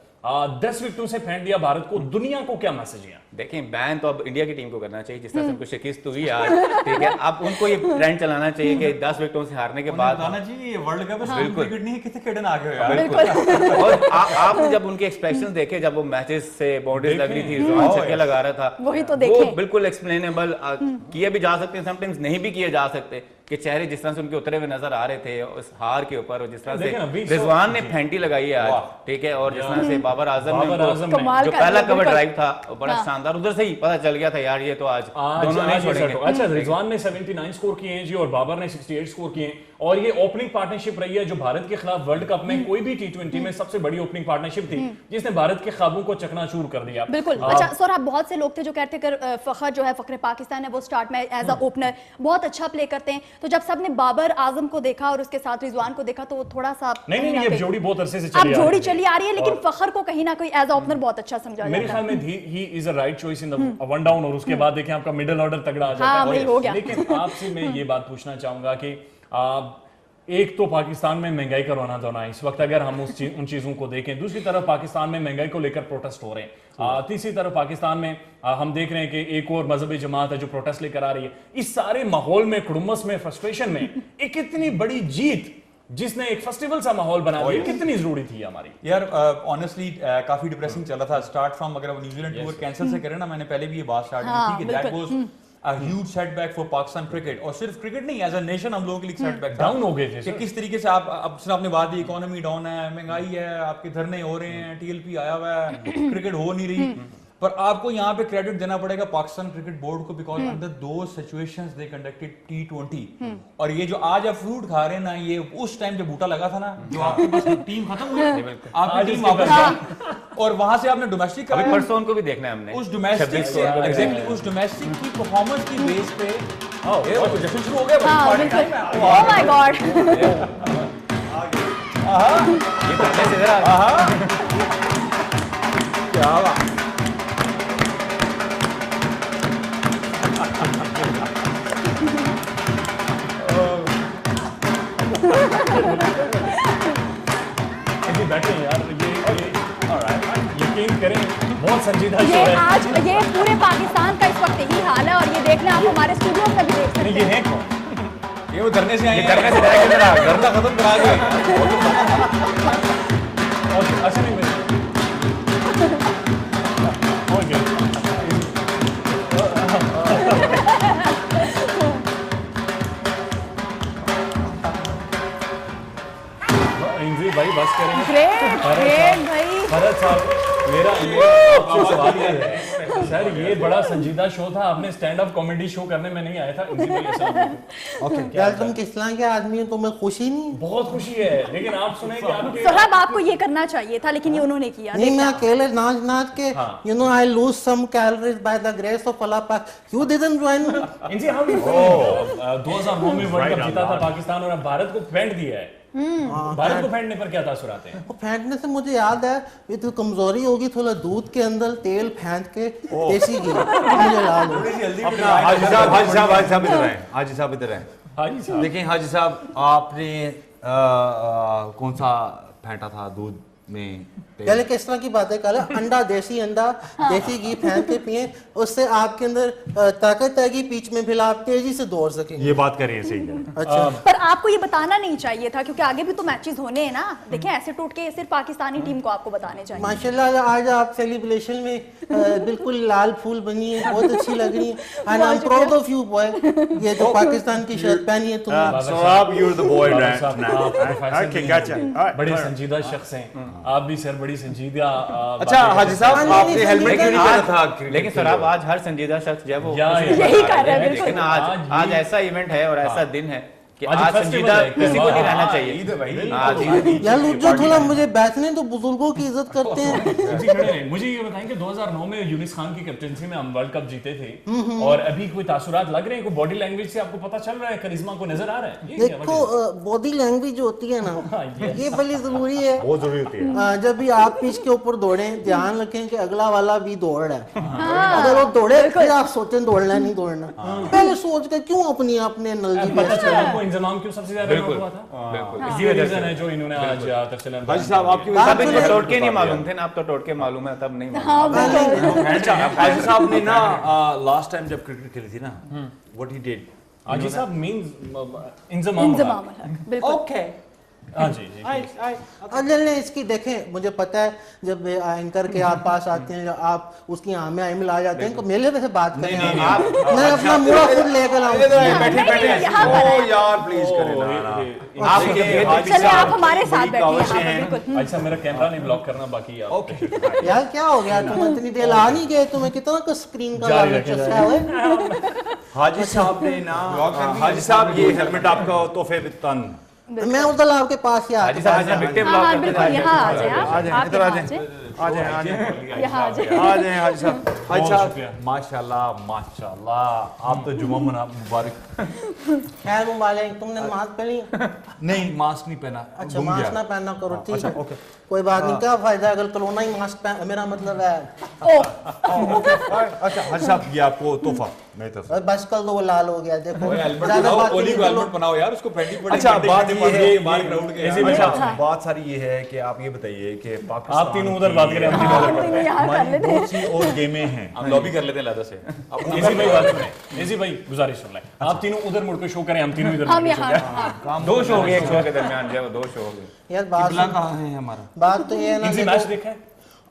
10 विकेटों से फेंक दिया भारत को। दुनिया को क्या मैसेज दिया? देखिए बैन तो अब इंडिया की टीम को करना चाहिए, जिस तरह से उनको शिकस्त हुई आज, ठीक है। अब उनको ये ट्रेंड चलाना चाहिए कि 10 विकेटों से हारने के बाद बताना चाहिए ये वर्ल्ड कप है, बिल्कुल। क्रिकेट नहीं कितने खेडन आ गए यार। बिल्कुल। और आपने जब उनके एक्सप्रेशंस देखे जब वो मैचेस से बाउंड्रीज लग रही थी, जुबान छक्के लगा रहा था, वही तो वो देखें। बिल्कुल एक्सप्लेनेबल किए भी जा सकते हैं, समटाइम्स नहीं भी किए जा सकते, कि चेहरे जिस तरह से उनके उतरे हुए नजर आ रहे थे उस हार के ऊपर, और जिस तरह देखिए ना, से बीच रिजवान ने जी। फैंटी लगाई है आज, ठीक है, और जिस तरह से बाबर आजम बाबर ने आजम उनको कमाल जो का पहला बिल्कुल। कवर ड्राइव था वो बड़ा हाँ। शानदार था और उधर से ही पता चल गया था यार ये तो आज दोनों नहीं छोड़ेंगे। अच्छा, रिजवान ने 79 स्कोर किए हैं जी और बाबर ने 68 स्कोर किए हैं और ये ओपनिंग पार्टनरशिप रही है जो भारत के खिलाफ वर्ल्ड कप में कोई भी टी20 में सबसे बड़ी ओपनिंग पार्टनरशिप थी जिसने भारत के ख्वाबों को चकनाचूर कर दिया। बिल्कुल। अच्छा सर, आप बहुत से लोग थे जो कहते थे फखर जो है फखरे पाकिस्तान है वो स्टार्ट में एज अ ओपनर बहुत अच्छा प्ले करते हैं, तो जब सबने बाबर आजम को देखा और उसके साथ रिजवान को देखा तो वो थोड़ा सा नहीं, ये जोड़ी बहुत अरसे से अब जोड़ी चली आ रही है, लेकिन फखर को कहीं ना कहीं एज अ ओपनर बहुत अच्छा समझा मेरे ख्याल में he is a right choice in the one down और उसके बाद देखें आपका मिडिल ऑर्डर तगड़ा आ जाता हाँ, है। वही हो गया। लेकिन आपसे मैं ये बात पूछना चाहूंगा कि एक तो पाकिस्तान में महंगाई का रोना धोना है इस वक्त, अगर हम उन चीजों को देखें, दूसरी तरफ पाकिस्तान में महंगाई को लेकर प्रोटेस्ट हो रहे हैं, तीसरी तरफ पाकिस्तान में हम देख रहे हैं कि एक और मजहबी जमात है जो प्रोटेस्ट लेकर आ रही है। इस सारे माहौल में, कुड़ुम्बस में, फ्रस्ट्रेशन में एक इतनी बड़ी जीत जिसने एक फेस्टिवल सा माहौल बना दिया, कितनी जरूरी थी हमारी? यार ऑनेस्टली काफी डिप्रेसिंग चल रहा था स्टार्ट फ्रॉम, अगर अब न्यूजीलैंड टूर कैंसिल से करें ना, मैंने पहले भी ये बात स्टार्ट की थी कि that was a huge setback for Pakistan cricket, और सिर्फ क्रिकेट नहीं एज अ नेशन हम लोगों के लिए सेटबैक डाउन हो गए थे कि किस तरीके से आप अब सिर्फ आपने बात दी इकोनॉमी डाउन है, महंगाई है, आपके धरने हो रहे हैं, टीएलपी आया हुआ है, क्रिकेट हो नहीं रही, पर आपको यहाँ पे क्रेडिट देना पड़ेगा पाकिस्तान क्रिकेट बोर्ड को बिकॉज अंडर दो सिचुएशंस दे कंडक्टेड T20 और ये जो आज आप फ्रूट खा रहे हैं ना, ये उस टाइम जब बूटा लगा था ना, जो आपके पास टीम खत्म हुई, आपकी टीम वापस आई और वहां से आपने डोमेस्टिक अभी परसों उनको भी देखना है हमने उस डोमेस्टिक से एग्जैक्टली उस डोमेस्टिक की परफॉर्मेंस की बेस पे ये तो जश्न शुरू हो गया हाँ, बिल्कुल। Oh my God. ये तो ऐसे जरा क्या बात बैठे यार, यकीन करें बहुत संजीदा शो ये है। आज ये पूरे पाकिस्तान का इस वक्त यही हाल है और ये देखना आप हमारे स्टूडियो में भी देख सकते ये हैं। है कौन? ये वो धरने से आए हैं, धरने से डायरेक्ट जरा धरना खत्म करा के और अच्छा नहीं मिला। ओके। इंद्री भाई बस करेंगे। ग्रेट ग्रेट भाई। भरत साहब, मेरा आपसे सवाल ये है सर, ये बड़ा संजीदा शो था, आपने स्टैंड अप कॉमेडी शो करने में नहीं आया था। इंद्री भाई अस्सलाम वालेकुम। ओके यार, तुम किस तरह के आदमी हो, तुम्हें खुशी नहीं? बहुत खुशी है, लेकिन आप सुने कि आपके सोहराब आपको ये करना चाहिए था लेकिन ये उन्होंने किया। नहीं, मैं देखना। अकेले नाच नाच के you know I lose some calories by the grace of Allah पाक। You didn't join me. इनसे हम 2009 में वर्ल्ड कप जीता था पाकिस्तान और अब भारत को फेंट दिया है। भारत को फेंटने पर क्या तासुर आते हैं? वो फेंकने से मुझे याद है, ये तो कमजोरी होगी, थोड़ा दूध के अंदर तेल फेंट के देसी घी मुझे याद हो। हाजी साहब इधर आए, हाजी साहब इधर आए। हाजी साहब, देखिए हाजी साहब, आपने कौन सा फेंटा था दूध में? पहले किस तरह की बातें कर रहे हैं? अंडा, देसी अंडा, देसी घी फेंट के पिए, उससे आपके अंदर ताकत आएगी, बीच में फिर आप तेजी से दौड़ सकेंगे। ये बात कर रही है, सही है। अच्छा, पर आपको ये बताना नहीं चाहिए था क्योंकि आगे भी तो मैचेस होने हैं ना। देखें ऐसे टूट के सिर्फ पाकिस्तानी टीम को आपको बताने चाहिए। माशाल्लाह आज आप सेलिब्रेशन में बिल्कुल लाल फूल बनी है, बहुत अच्छी लग रही है। And I am proud of you boy, ये जो पाकिस्तान की शर्ट पहनी है तुमने। Sohrab, you're the boy Babar right साहब, now. आप प्रोफेसर Okay, भी gotcha. हैं, All right, बड़े all right. संजीदा शख्स हैं, आप भी सर बड़ी संजीदा अच्छा हाजी साहब, नहीं, आपने नहीं, हेलमेट क्यों नहीं पहना था? लेकिन सर आप आज हर संजीदा शख्स जो है वो या- खुशी यही मना कर रहे हैं, है, बिल्कुल। लेकिन आज ऐसा इवेंट है और ऐसा दिन है कि आज आज festival संजीदा है, किसी को नहीं रहना ईद चाहिए। है भाई। आज ईद यार लोग जो थोड़ा मुझे बैठने तो बुजुर्गों की इज्जत करते हैं। जी, खड़े रहे। मुझे ये बताएं कि 2009 में यूनिस खान की कैप्टनसी में हम वर्ल्ड कप जीते थे और अभी कोई तासुरात लग रहे हैं, कोई बॉडी लैंग्वेज से आपको पता चल रहा है, करिश्मा को नजर आ रहा है? ये क्या देखो वजह है? बॉडी लैंग्वेज जो होती है ना, ये बड़ी जरूरी है। बहुत जरूरी होती है। जब भी आप पिच के ऊपर दौड़े, ध्यान रखें कि अगला वाला भी दौड़ रहा है। अगर वो दौड़े फिर आप सोचें दौड़ना नहीं दौड़ना, पहले सोच के क्यों अपनी अपने एनर्जी पता वेस्ट चला आपको इंजमाम क्यों सबसे ज्यादा बिल्कुल। हुआ था? बिल्कुल इसी वजह से जो इन्होंने आज तफसीलन हाजी साहब, आपकी तब इनको सुनिए। टोटके नहीं मालूम थे ना, अब तो टोटके मालूम है, तब नहीं मालूम। हाँ बिल्कुल। अच्छा, हाजी साहब ने ना लास्ट टाइम जब क्रिकेट खेली थी ना, व्हाट ही डिड, हाजी साहब मींस इंजमाम इंजमाम बिल्कुल। ओके हाँ जी जी अजल ने इसकी देखें, मुझे पता है जब एंकर के आप पास आते हैं आप उसकी आमे आई मिला जाते हैं, तो मेले में से बात करें आप, मैं अपना मुड़ा खुद लेकर आऊँ। ओ यार प्लीज करें ना। चलिए आप हमारे साथ बैठिए यहाँ पर, बिल्कुल। अच्छा मेरा कैमरा नहीं ब्लॉक करना, बाकी आप यार क्या हो गया, तुम इतनी देर आ नहीं गए, तुम्हें कितना का स्क्रीन का लालच चस्का है। हाजी साहब ने ना, हाजी साहब ये हेलमेट आपका तोहफे तन। मैं उधर आपके पास ही आ हाजी साहब आज विक्टिम हाँ हाँ ब्लॉग बिल्कुल, यहाँ आ जाए आप, आप इधर आ यहाँ जाए। आ जाए, आ जाए यहाँ आ जाए। आ जाए हाजी साहब। हाजी बहुत साहब शुक्रिया। माशाल्लाह माशाल्लाह, आप तो जुम्मा मुबारक। खैर मुबारक, तुमने नमाज पढ़ी? नहीं मास्क नहीं पहना, अच्छा गुम मास्क गया। ना पहनना करो, ठीक अच्छा, है ओके। कोई बात नहीं, क्या फायदा अगर कोरोना ही मास्क पहन, मेरा मतलब है अच्छा हाजी साहब ये आपको तोहफा मेरी तरफ से। और बस कल तो वो लाल हो गया, देखो हेलमेट ज्यादा बनाओ, बात ओली नहीं को करो। हेलमेट बनाओ यार, उसको फेंटी पड़े। अच्छा बात ये है बाहर क्राउड के ऐसे यार। भी- अच्छा बात सारी ये है कि आप ये बताइए कि पाकिस्तान आप तीनों उधर बात करें, हम तीनों उधर आप तीनों यहाँ कर लेते हैं। बहुत सी और गेमें हैं। हम लॉबी कर लेते हैं लादा से। इजी भाई बात सुने, इजी भाई गुजारिश सुन लें, आप तीनों उधर मुड़ के शो करें, हम तीनों इधर हम मुड़ के शो यहाँ करें। हाँ। दो शो हो गए एक शो के दरमियान, जो 2 शो हो गए। यार बात कहाँ है हमारा? बात तो ये है ना, इजी देखो, मैच देखा है?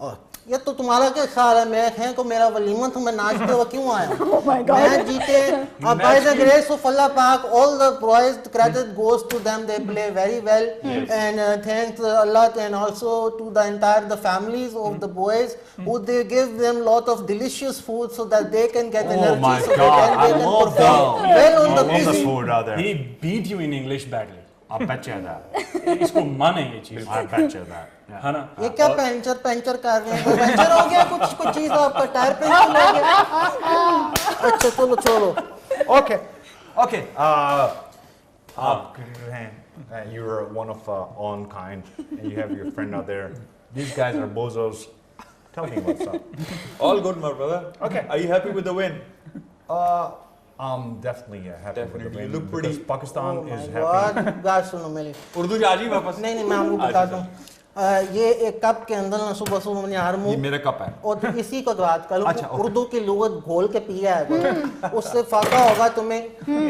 और ये तो तुम्हारा क्या ख्याल है, मैं है को मेरा वलीमा तो मैं नाचते हुए क्यों आया my God. मैं जीते अब by the grace of Allah Pak all the boys credit goes to them, they play very well and thanks Allah and also to the entire the families of the boys who they give them lot of delicious food so that they can get Oh energy my so God, they I can love perform the- well on I the love the pitch. food out there. He beat you in English badly. I bet you that. इसको माने ये चीज, I bet you that. Yeah. है ना? ये क्या puncture कर रहे हैं, पंचर हो गया कुछ चीज आपका टायर पंचर हो गया। अच्छा चलो छोड़ो, Okay. Okay. आप क्रिकेटर हैं. You're one of on kind, and you have your friend out there. These guys are bozos. Tell me what's up. All good, my brother. Okay. Are you happy with the win? I'm definitely happy with the Definitely. win You look pretty- because Pakistan is happy. बहुत बात सुनो मेरी, उर्दू आज ही वापस। नहीं मैं आपको बताता हूँ, ये एक कप के अंदर ना सुबह सुबह मैंने हर ये मुंह मेरा कप है। और तो इसी को बात करो, अच्छा, ओके। उर्दू की लुगत घोल के पिया है उससे फायदा होगा तुम्हें।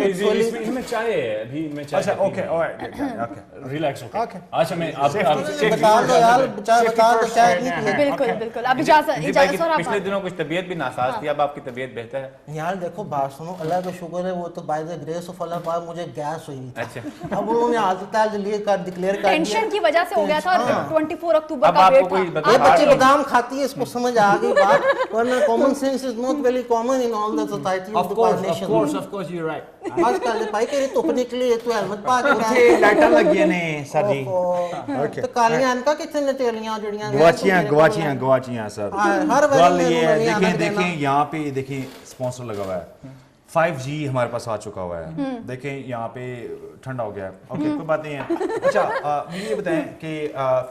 इजी इसमें चाय है, अभी मैं चाय अच्छा, पीनी okay, है। all right, okay. रिलैक्स होके। Okay. अच्छा मैं आप बता दो यार, चाय बता दो, चाय नहीं पिए। बिल्कुल बिल्कुल, अब इजाजत जी भाई की इजाजत और पिछले आप दिनों कुछ तबीयत भी नासाज थी, अब आपकी तबीयत बेहतर है? यार देखो बात सुनो, अल्लाह का शुक्र है वो तो bye the grace of Allah पाक मुझे गैस हुई थी। अच्छा। अब उन्होंने हालत डिक्लेयर कर टेंशन की वजह से हो गया था, और 24 अक्टूबर अब का आपको वेट कोई था। बता- ये बच्चे बादाम खाती है, इसको समझ आ गई बात, वरना common sense is not very common in all the society of the nation. of course, you're right. बस कर ले भाई, तेरी धुप निकली है, तू हेलमेट पा के Okay, लाइटां लगियां ने सर जी। ओके तो कालियां अनका कितने ने तेलियां जड़ियां गवाचियां सर। हर बार गल मेनू ये है, नहीं आना देखें देना। देखें यहाँ पे देखें स्पॉन्सर लगा हुआ है, 5G हमारे पास आ चुका हुआ है, देखें यहाँ पे ठंडा हो गया है। ओके कोई बात नहीं है। अच्छा मुझे ये बताएं कि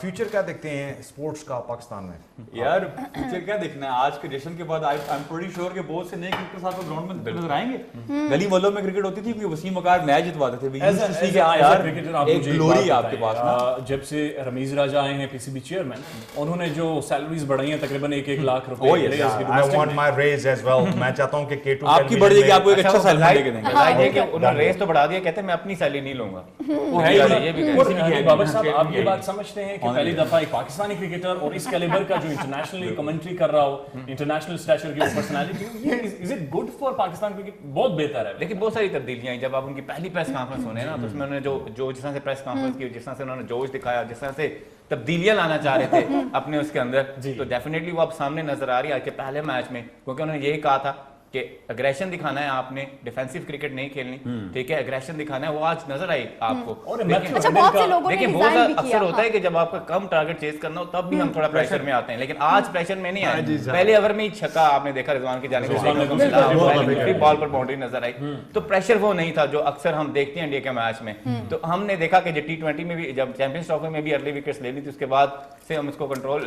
फ्यूचर क्या देखते हैं स्पोर्ट्स का पाकिस्तान में? यार फ्यूचर क्या देखना है, आज के जेशन के बाद आई एम प्रीटी श्योर कि बहुत से नए क्रिकेटर्स आपको ग्राउंड में नजर आएंगे। गली मोहल्लों में क्रिकेट होती थी कि वसीम अकार मैच जितवाते थे। We used to see कि हाँ यार क्रिकेटर आप एक मुझे ग्लोरी बात आपके बताएं। पास ना। जब से रमीज राजा आए हैं पीसीबी चेयरमैन, उन्होंने जो सैलरीज बढ़ाई हैं तकरीबन 1-1 लाख रुपए Oh, yes, players की I domestic want में। my raise as well. मैं चाहता हूँ कि K2 आपकी बढ़ जाएगी, आपको एक अच्छा सैलरी देके देंगे। बताइए कि उन्होंने रेस तो बढ़ा दिया, कहते हैं मैं अपनी सैलरी नहीं लूंगा। वो है ही ये भी नहीं। और किसी की है बाबर नहीं। साहब आप ये है बात नहीं। समझते हैं कि Honor पहली है। दफा एक पाकिस्तानी क्रिकेटर और इस कैलिबर का जो इंटरनेशनली कमेंट्री कर रहा हो, इंटरनेशनल स्टैचर की personality, is it good for Pakistan cricket? बहुत बेहतर है। लेकिन बहुत सारी तब्दीलियां आई। जब आप उनकी पहली प्रेस कॉन्फ्रेंस सुने ना, तो उसमें उन्होंने जो जिस तरह से प्रेस कॉन्फ्रेंस की, जिस तरह से उन्होंने जोश दिखाया, जिस तरह से तब्दीलियां लाना चाह रहे थे अपने उसके अंदर, तो डेफिनेटली वो अब सामने नजर आ रही है आज के पहले मैच में, क्योंकि उन्होंने यही कहा था कि अग्रेशन दिखाना है आपने, डिफेंसिव क्रिकेट नहीं खेलनी, ठीक है, अग्रेशन दिखाना है, वो आज नजर आई आपको। और लेकिन- अच्छा बहुत से लोगों ने देखिए डिजाइन बहुत भी अक्सर किया। होता है कि जब आपका कम टारगेट चेस करना हो तब भी हम थोड़ा प्रेशर में आते हैं, लेकिन आज प्रेशर में नहीं आए। पहले ओवर में ही छक्का आपने देखा रिजवान की जाने दूसरी बॉल पर बाउंड्री नजर आई, तो प्रेशर वो नहीं था जो अक्सर हम देखते हैं इंडिया के मैच में। तो हमने देखा कि T20 में भी, जब चैंपियंस ट्रॉफी में भी अर्ली विकेट्स लेनी थी, उसके बाद से हम इसको कंट्रोल,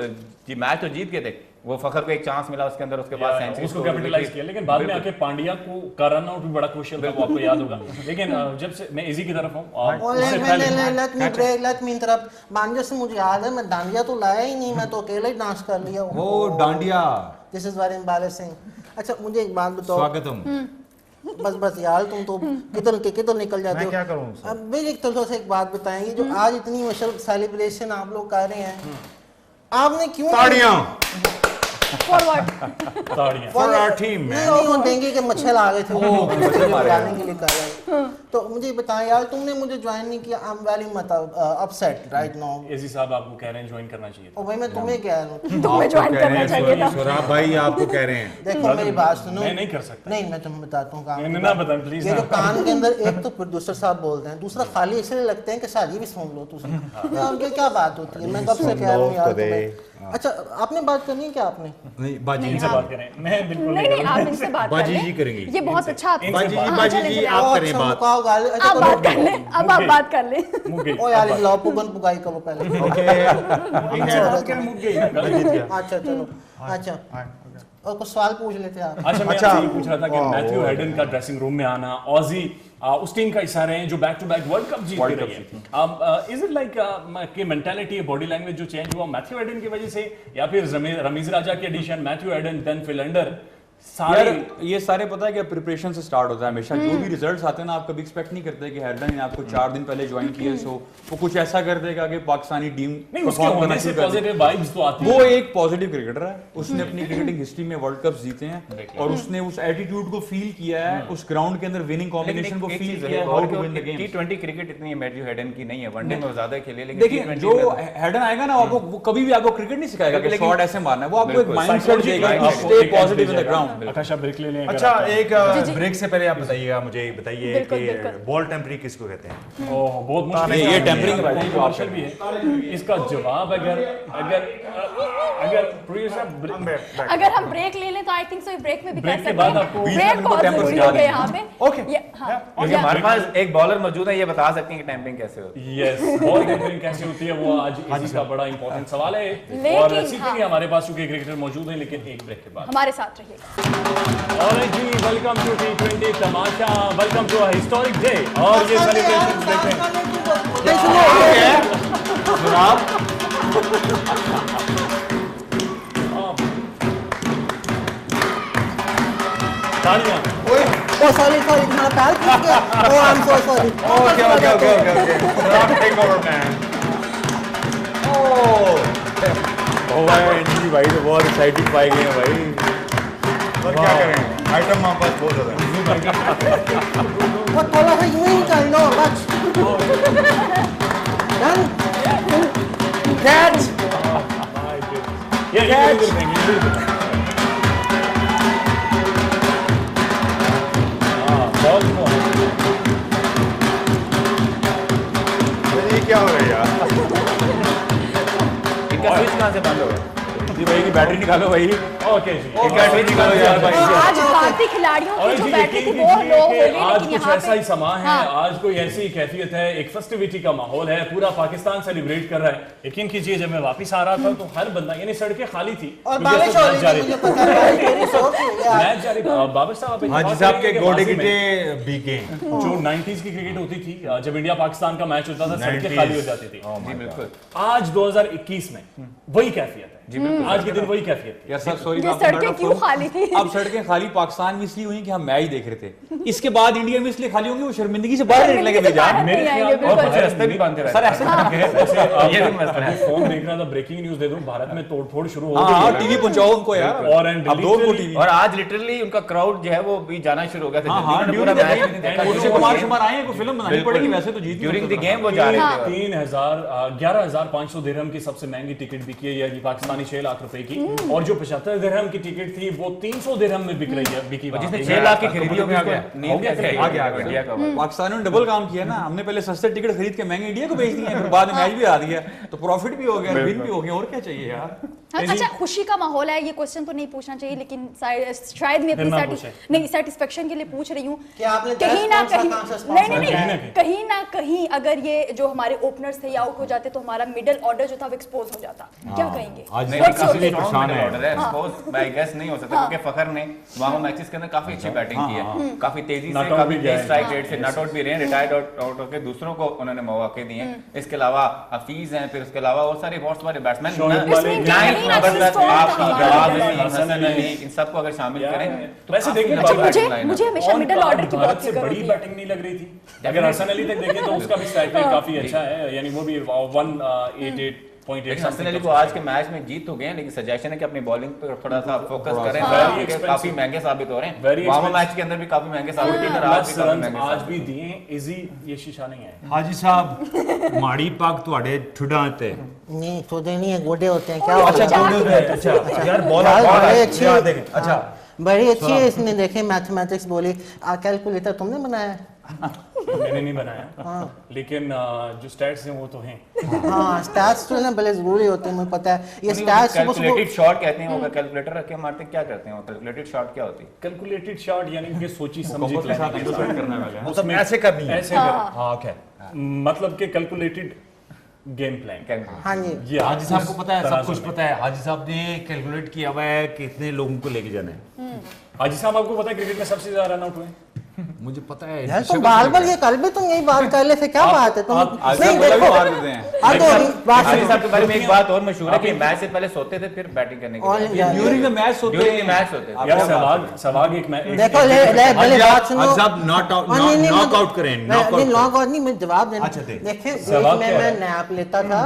मैच तो जीत गए थे, वो फखर को एक चांस मिला उसके अंदर, उसके बाद सेंचुरी उसको कैपिटलाइज किया, लेकिन बाद में आके पांड्या का रन आउट भी बड़ा क्रूशियल था, वो आपको याद होगा। लेकिन जब से मैं इजी की तरफ हूं, लेट मी इंटरप्ट, मांझे से मुझे याद है मैं डांडिया तो लाया ही नहीं, मैं तो अकेले ही डांस कर लिया हूँ। वो dandiya this is very embarrassing. अच्छा मुझे एक बात बताओ, स्वागतम। बस यार तुम तो किधर निकल जाते मैं हो। क्या करूं सर? अब मेरी एक थोड़ा सा एक बात बताएंगे, जो आज इतनी मशहूर सेलिब्रेशन आप लोग कर रहे हैं, आपने क्यों ताड़ियां forward ताड़ियां for our team, man. नहीं वो देंगे कि मच्छर आ गए थे वो मच्छर मारने के लिए कर रहे हैं। तो मुझे बताएं यार, तुमने मुझे ज्वाइन नहीं किया, I am very upset right now. एजी साहब आपको कह रहे हैं ज्वाइन करना चाहिए ओ भाई मैं तुम्हें कह रहा हूँ, तुम्हें ज्वाइन करना चाहिए था। सोराब भाई आपको कह रहे हैं। देखो मेरी बात सुनो। मैं नहीं कर सकता। नहीं मैं तुम्हें बताता हूँ काम। नहीं, ना बताएं, please ये ना। जो कान के अंदर एक तो प्रोड्यूसर साहब बोलते हैं, दूसरा खाली इसलिए लगते हैं कि शायद ये भी सुन लो तुम। यार ये क्या बात होती है, मैं कब से कह रहा हूँ यार तुम्हें। अच्छा आपने बात करनी है क्या आपने? नहीं बाजी इनसे बात करें, मैं बिल्कुल नहीं नहीं आप इनसे बात कर बाजी लें। जी करेंगी। ये बहुत अच्छा आप- बाजी जी, हाँ, बाजी चलें, जी, चलें। आप ओ, करें अच्छा, बात। मुकाओ गाल। अच्छा, आप तो बात कर लें, अब आप बात कर लें। मुँह गई। ओ यार लो पुगन पुगाई करो पहले। अच्छा चलो अच्छा और कुछ सवाल पूछ लेते हैं आप। अच्छा मैं आपसे ये पूछ रहा था कि मैथ्यू हेडन का ड्रेसिंग रूम में आना, ऑजी उस टीम का हिस्सा रहे हैं जो back to back world cup जीत रही है। इज इट लाइक कि मेंटालिटी बॉडी लैंग्वेज जो चेंज हुआ मैथ्यू हेडन की वजह से, या फिर रमीज राजा के addition, Matthew Hayden then Philander, सारे यार ये सारे पता है कि प्रिपरेशन से स्टार्ट होता है हमेशा। जो भी रिजल्ट्स आते हैं ना, आप कभी एक्सपेक्ट नहीं करते कि हेडन ने आपको 4 दिन पहले ज्वाइन किया सो वो कुछ ऐसा कर देगा कि पाकिस्तानी टीम नहीं, उसके होने से पॉजिटिव वाइब्स तो आती वो है। एक पॉजिटिव क्रिकेटर है, उसने अपनी क्रिकेटिंग हिस्ट्री में वर्ल्ड कप जीते हैं और उसने उस एटीट्यूड को फील किया है, उस ग्राउंड के अंदर विनिंग कॉम्बिनेशन को फील किया है, how to win the game. T20 cricket इतनी मैथ्यू हेडन की नहीं है, वनडे में वो ज्यादा खेले, लेकिन देखिए T20 जो में हेडन आएगा ना आपको वो कभी भी आपको क्रिकेट नहीं सिखाएगा कि लेकिन- शॉट ऐसे मारना है, वो आपको एक बिल्कुल, माइंडसेट देगा, आपको स्टे एक positive in the edge ground. देगा। आकाश आप ब्रेक ले लें अगर अच्छा आप- एक जी। ब्रेक से पहले आप बताइएगा, मुझे बताइए बिल्कुल, कि बिल्कुल। बॉल टेम्परिंग किसको कहते हैं? ओह बहुत मुश्किल नहीं, है। ये टेम्परिंग है भाई, जो आप कमर्शियल भी है। इसका जवाब अगर अगर अगर प्रोड्यूसर अगर हम ब्रेक ले लें तो आई थिंक सो ब्रेक में भी ब्रेक कर के सकते बाद हैं। आपको ब्रेक बहुत टेम्पर जरूरी सिखा हो गया देंगे। यहाँ पे। ओके। क्योंकि हमारे पास एक बॉलर मौजूद है, ये बता सकते हैं कि टैम्पिंग कैसे होती है। यस बॉल टेम्परिंग कैसे होती है, वो आज इसी का बड़ा इंपॉर्टेंट सवाल है। लेकिन और सीखेंगे हाँ। हमारे पास चूंकि क्रिकेटर मौजूद हैं, लेकिन एक ब्रेक के बाद। हमारे साथ रहिएगा। और जी welcome to T20 Tamasha, welcome to a historic day. और ये सेलिब्रेशन देखें। तालियां। ओ सॉरी तुम्हारा पैर टूट गया। Oh I am so sorry. Okay Sohrab take over man. Oh भाई जी भाई तो बहुत एक्साइटेड पाए गए हैं भाई। और क्या करें, आइटम हमारे पास बहुत ज्यादा है। वो थोड़ा सा यूं ही कर लो बस। डन। कैच। ये इधर देंगे, इधर देंगे। हाँ, बॉल को ये क्या हो रहा है यार? इनका स्विच कहाँ से बंद हो गया? जी भाई की बैटरी निकालो भाई। ओके जी। इनका स्विच निकालो यार भाई। आज भारतीय खिलाड़ियों और की जो जी बैटरी थी यकीन वो कीजिए लो हो कि गई, आज लेकिन कुछ यहाँ ऐसा ही पे समा है, हाँ। आज कोई ऐसी कैफियत है, एक फेस्टिविटी का माहौल है, पूरा पाकिस्तान सेलिब्रेट कर रहा है। यकीन कीजिए जब मैं वापस आ रहा था तो हर बंदा, यानी सड़कें खाली थी और क्योंकि बारिश सब हो मैच रही जारी थी, मुझे थे। पता है तेरी सोच हुई यार। मैच जारी था। बाबर साहब आप हाजी बात साहब के करेंगे कि गोडे माजी में गिटे बीके। जो 90s की क्रिकेट होती थी, जब इंडिया पाकिस्तान का मैच होता था, सड़कें खाली हो जाती थी। जी बिल्कुल। आज 2021 में वही कैफियत है। आज के दिन वही कैफियत है। यार सर सॉरी ये सड़कें क्यों खाली थी? अब सड़कें खाली पाकिस्तान में इसलिए हुई कि हम मैच देख रहे थे, इसके बाद इंडिया में इसलिए खाली होंगे वो शर्मिंदगी से बाहर निकलेंगे बेजा। मेरे नहीं ख्याल आएंगे, में और बिल्कुल। कुछ रास्ते भी बंद सर ऐसे वैसे आप ये भी मसला है। फोन देख रहा था, ब्रेकिंग न्यूज दे दूं, भारत में तोड़फोड़ शुरू हो हाँ गई है। टीवी पहुंचाओ उनको यार, और अब दो उनको टीवी। और आज लिटरली उनका क्राउड जो है वो भी जाना शुरू हो गया था। हाँ हाँ जल्दी उन्होंने पूरा मैच भी नहीं देखा। अक्षय कुमार शुमार आए हैं, कोई फिल्म बनानी बिल्कुल। पड़ेगी, वैसे तो जीत ड्यूरिंग द गेम वो जा रहे थे। 11,500 दिरहम की सबसे महंगी टिकट बिकी है, यानी पाकिस्तानी 6 लाख रुपए की। और जो 75 दिरहम की टिकट थी वो 300 दिरहम में बिक रही है, बिकी वहाँ जिसने पे। 6 लाख की खरीदी होगी आ उसको गया। नींद हो गया, कैसे आ आई? गया, इंडिया का वर्ल्ड। पाकिस्तान ने डबल काम किया ना, हमने पहले सस्ते टिकट खरीद के महंगे इंडिया को बेच दिए, फिर बाद में मैच भी आ दिया, तो प्रॉफिट भी हो गया, विन भी हो गया, और क्या चाहिए यार। हाँ, अच्छा खुशी का माहौल है, ये क्वेश्चन तो नहीं पूछना चाहिए, लेकिन शायद मैं फिर ना अपनी पूछे। नहीं सेटिस्फेक्शन के लिए पूछ रही हूँ। क्या आपने कहीं ना कहीं नहीं नहीं कहीं ना नहीं कहीं ना कहीं अगर ये जो हमारे ओपनर्स थे आउट हो जाते तो हमारा मिडिल ऑर्डर जो था वो एक्सपोज हो जाता, क्या कहेंगे? आज What's your take? परेशान है। सपोज बाय गेस नहीं हो सकता क्योंकि फखर ने वहां मैचेस के अंदर काफी अच्छी बैटिंग की है, काफी तेजी से, Not out काफी भी गया तेज है। स्ट्राइक रेट से नॉट आउट भी रहे हैं, रिटायर्ड आउट होकर दूसरों को उन्होंने मौके दिए हैं। इसके अलावा हफीज हैं, फिर उसके अलावा और सारे बहुत सारे बैट्समैन शोएब मालिक, नाइन्थ नंबर तक स्ट्रॉन्ग आप था। जवाब हसन अली इन सबको अगर शामिल करें तो वैसे देखिए काफी अच्छा, अच्छा बैटिंग मुझे लाइन है। हमेशा मिडिल ऑर्डर की भारत बहुत से फिक्र बड़ी होती है। बैटिंग नहीं लग रही थी। अगर हसन अली तक देखें तो उसका भी स्ट्राइक रेट काफी अच्छा है, यानी वो भी 188.8 लेकिन हसन अली को आज के मैच में जीत तो गए हैं, लेकिन सजेशन है कि अपनी बॉलिंग पर थोड़ा सा फोकस करें, Very क्योंकि expensive. काफी महंगे साबित हो रहे हैं। Very वहां expensive. मैच के अंदर भी काफी महंगे साबित हुए थे, आज भी प्लस काफी रन महंगे आज साबित भी दिए, इजी ये शीशा नहीं है। हाजी साहब माड़ी पाक ਤੁਹਾਡੇ ਠੁੱਡਾਂ ਤੇ नहीं छोटे नहीं है, गोडे होते हैं, क्या अच्छा होता है? गोडे पे अच्छा यार बॉल यार, बॉल बड़े है अच्छे- यार देख अच्छा बड़ी अच्छी है, इसने देखे मैथमेटिक्स बोली, कैलकुलेटर तुमने बनाया है? मैंने नहीं बनाया, लेकिन जो स्टैट्स हैं वो तो हैं। हाँ, स्टैट्स जो है ना बड़े जरूरी होते हैं, मुझे पता है। ये स्टैट्स कैलकुलेटेड शॉट कहते हैं, वो कैलकुलेटर रख के मारते हैं, क्या करते हैं? कैलकुलेटेड शॉट क्या होती है? कैलकुलेटेड शॉट यानी कि सोची समझी के साथ प्लानिंग अंडरस्टैंड करने वाले हैं। मतलब ऐसे करनी है ऐसे कर, हाँ ओके मतलब कि कैलकुलेटेड गेम प्लान। हाँ जी, ये हाजी साहब को पता है, तरह सब कुछ से पता है। हाजी साहब ने कैलकुलेट किया हुआ है कितने लोगों को लेके जाना है। हाजी साहब आपको पता है क्रिकेट में सबसे ज्यादा रन आउट हुए? मुझे पता है यार तुम बार बार ये कल भी तुम यही बात कर ले थे, क्या बात है तुम? नहीं देखो, मार देते हैं। हाँ तो बात हाजी सुनो। साहब के बारे में एक बात और मशहूर है कि मैच से पहले सोते थे, फिर बैटिंग करने के और लिए यार, ड्यूरिंग द मैच होते ड्यूरिंग हैं। मैच होते थे। यार सहवाग एक मैच देखो ले पहले बात सुनो। साहब नॉट आउट हाँ, नहीं, नहीं, नॉक मैं- आउट करें मैं- नॉक नहीं आउट नॉक आउट नहीं, मैं जवाब देना। अच्छा, दे। देखिए सवाल मैं क्या है? नैप लेता था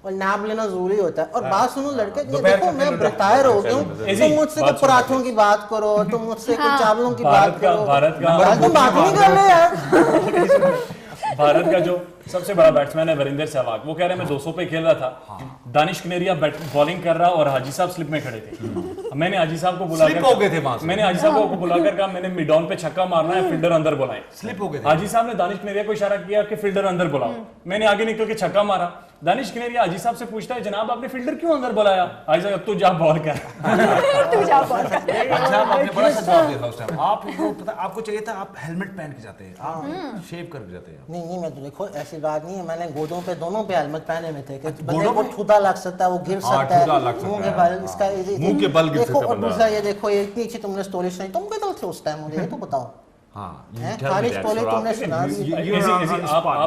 और नैप लेना जरूरी होता है। और बात सुनो लड़के, ये दोपहर देखो का मैं खेल रिटायर हो गया हूँ, Easy, तुम मुझसे बात कुछ पराठों की बात करो, तुम मुझसे कुछ चावलों की बात करो। भारत तुम बात नहीं कर रहे यार। भारत का जो सबसे बड़ा बैट्समैन है वरिंदर सहवाग, वो कह रहे हैं मैं 200 पे खेल रहा था, दानिश कनेरिया बॉलिंग कर रहा और हाजी साहब स्लिप में खड़े थे। मैंने हाजी साहब को बुलाकर स्लिप हो गए थे वहां से। मैंने हाजी साहब को बुलाकर कहा मैंने मिड ऑन पे छक्का मारना है, फील्डर अंदर बुलाएं। स्लिप हो गए थे। हाजी साहब ने दानिश कनेरिया को इशारा किया कि फील्डर अंदर बुलाओ। मैंने आगे निकल के छक्का मारा। दानिश कनेरिया हाजी साहब से पूछता है जनाब आपने फील्डर क्यों अंदर बुलाया? हाजी साहब अब तू जा बॉल कर। तू जा बॉल कर। हाजी साहब आपने बड़ा सा जवाब दिया था उस टाइम। आपको पता आपको चाहिए था आप हेलमेट पहन के जाते हैं, आप शेव करके जाते हैं। नहीं नहीं, मैं तो देखो ऐसी बात नहीं है, मैंने गोदों पे दोनों पे हेलमेट पहने हुए थे कि बंदे को ठुदा लग सकता है, वो गिर हाँ, सकता ठुदा है लग सकता मुंह के है। बल इसका मुंह के बल गिर देखो। सकता है और बंदा। दूसरा ये देखो, ये इतनी अच्छी तुमने स्टोरी सुनाई, तुम किधर थे उस टाइम, मुझे ये तो बताओ। हाँ हैं? सारी स्टोरी तुमने सुना दी।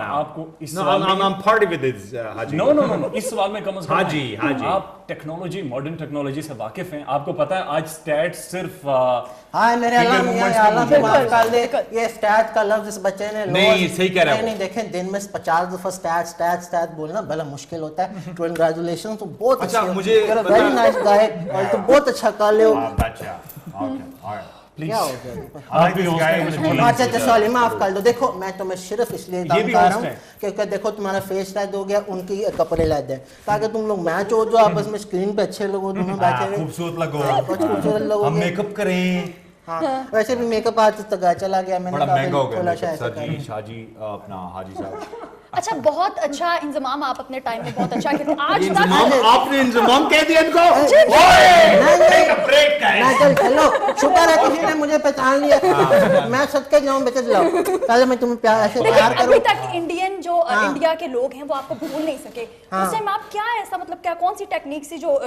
आपको इस No, सवाल में- I'm part of this, Haji. No no no इस सवाल में कम से कम हाजी, हाजी। आप टेक्नोलॉजी मॉडर्न टेक्नोलॉजी से वाकिफ हैं, आपको पता है आज स्टैट्स सिर्फ हाँ मेरे Finger अल्लाह movements मियां अल्लाह पे को माफ कर दे, बिल्कुल। ये स्टैट का लफ्ज इस बच्चे ने नहीं, सही कह रहा है नहीं वो। देखें दिन में 50 दफा स्टैट स्टैट स्टैट बोलना बड़ा मुश्किल होता है। कंग्रेचुलेशन, तो बहुत अच्छा, अच्छे हो। मुझे You're a पता- very nice guy और तो बहुत अच्छा कर ले हो। अच्छा okay all right प्लीज क्या हो गया? आप भी होस्ट हैं, मुझे बोलें। अच्छा अच्छा सॉरी माफ कर दो। देखो मैं तुम्हें सिर्फ इसलिए ये भी बता रहा host हूँ है। क्योंकि देखो तुम्हारा फेस टैग हो गया, उनकी कपड़े लग गए, ताकि तुम लोग मैच हो जो आपस में स्क्रीन पे अच्छे लोगों दोनों बैठे हुए खूबसूरत लगो कुछ खूबसूरत लोग हम मेकअप करें। हाँ वैसे भी मेकअप आर्टिस्ट तक चला गया, मैंने बड़ा कहा महंगा हो गया थोड़ा makeup, सा ऐसा सर जी शाजी अपना हाजी साहब अच्छा, बहुत अच्छा इंतजाम आप अपने टाइम में बहुत अच्छा करते आज इंतजाम तक। आपने इंतजाम कह दिया इनको ब्रेक ना चल चलो, शुक्र है किसी ने मुझे पहचान लिया। मैं सच के जाऊं बेटे जाओ, पहले मैं तुम्हें प्यार ऐसे लेकिन प्यार अभी करूं। तक इंडियन जो हाँ। इंडिया के लोग हैं वो आपको भूल नहीं सके। हाँ। उस टाइम आप क्या ऐसा मतलब क्या कौन सी टेक्निक से जो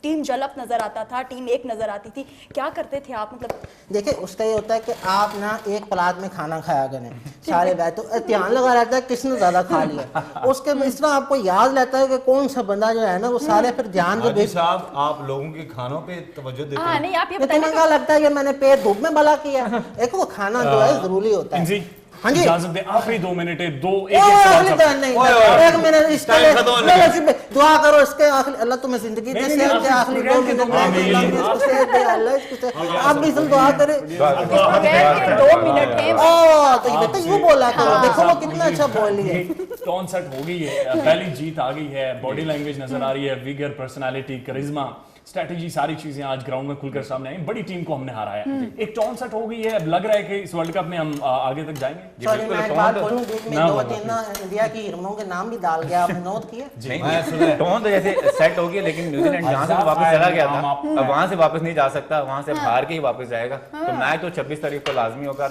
टीम जलप नजर आता था, टीम एक नजर आती थी, क्या करते थे आप मतलब? देखिए उसका ये होता है कि आप ना एक पलाट में खाना खाया करें सारे बैठ, तो ध्यान लगा रहता है किसने ज्यादा खा लिया। उसके इस तरह आपको याद रहता है कि कौन सा बंदा जो है ना वो सारे फिर ध्यान से हाजी साहब आप लोगों के खानों पे तवज्जो देते हाँ हैं। नहीं, आप ये तो तुम्हें बताइए क्या लगता है कि मैंने पेट धूप में भला किया? एक वो खाना जो है जरूरी होता है। जी हाँ जी। इजाजत दे, आखिरी 2 मिनट है, दो एक ओए, एक आखिरी सवाल टाइम नहीं, ओए, ओए, एक मिनट इसके टाइम लिए खत्म होने नहीं, लगा। ऐसे दुआ करो इसके आखिरी, अल्लाह तुम्हें जिंदगी दे, नहीं, सेहत दे, आप आखिरी प्रोग्राम 2 के मिनट दौरान में अल्लाह इसको सेहत दे, अल्लाह इसको सेहत- आप भी इसमें दुआ करें। प्रोग्राम के 2 मिनट है। ओ तो ये बेटा यूं बोला करो, देखो वो कितना अच्छा बोल रही है। टॉन सेट हो गई है, पहली जीत आ गई है, बॉडी लैंग्वेज नजर आ रही है, विगर, पर्सनालिटी, करिश्मा, स्ट्रेटजी, सारी चीजें आज ग्राउंड में खुलकर सामने आई। बड़ी टीम को हमने हराया, एक टॉन सेट हो गई है। अब लग रहा है कि इस वर्ल्ड कप में हम आगे तक जाएंगे। सॉरी मैं एक बात बोलूं, बीच में ना 2-3 ना इंडिया की हीरोइनों के नाम भी डाल गया, आपने नोट किया? नहीं टोन तो जैसे सेट हो गया, लेकिन न्यूजीलैंड जहां से वापस चला गया था अब वहां से वापस नहीं जा सकता, वहां से हार के ही वापस जाएगा। तो मैच तो 26 तारीख को लाजमी होगा।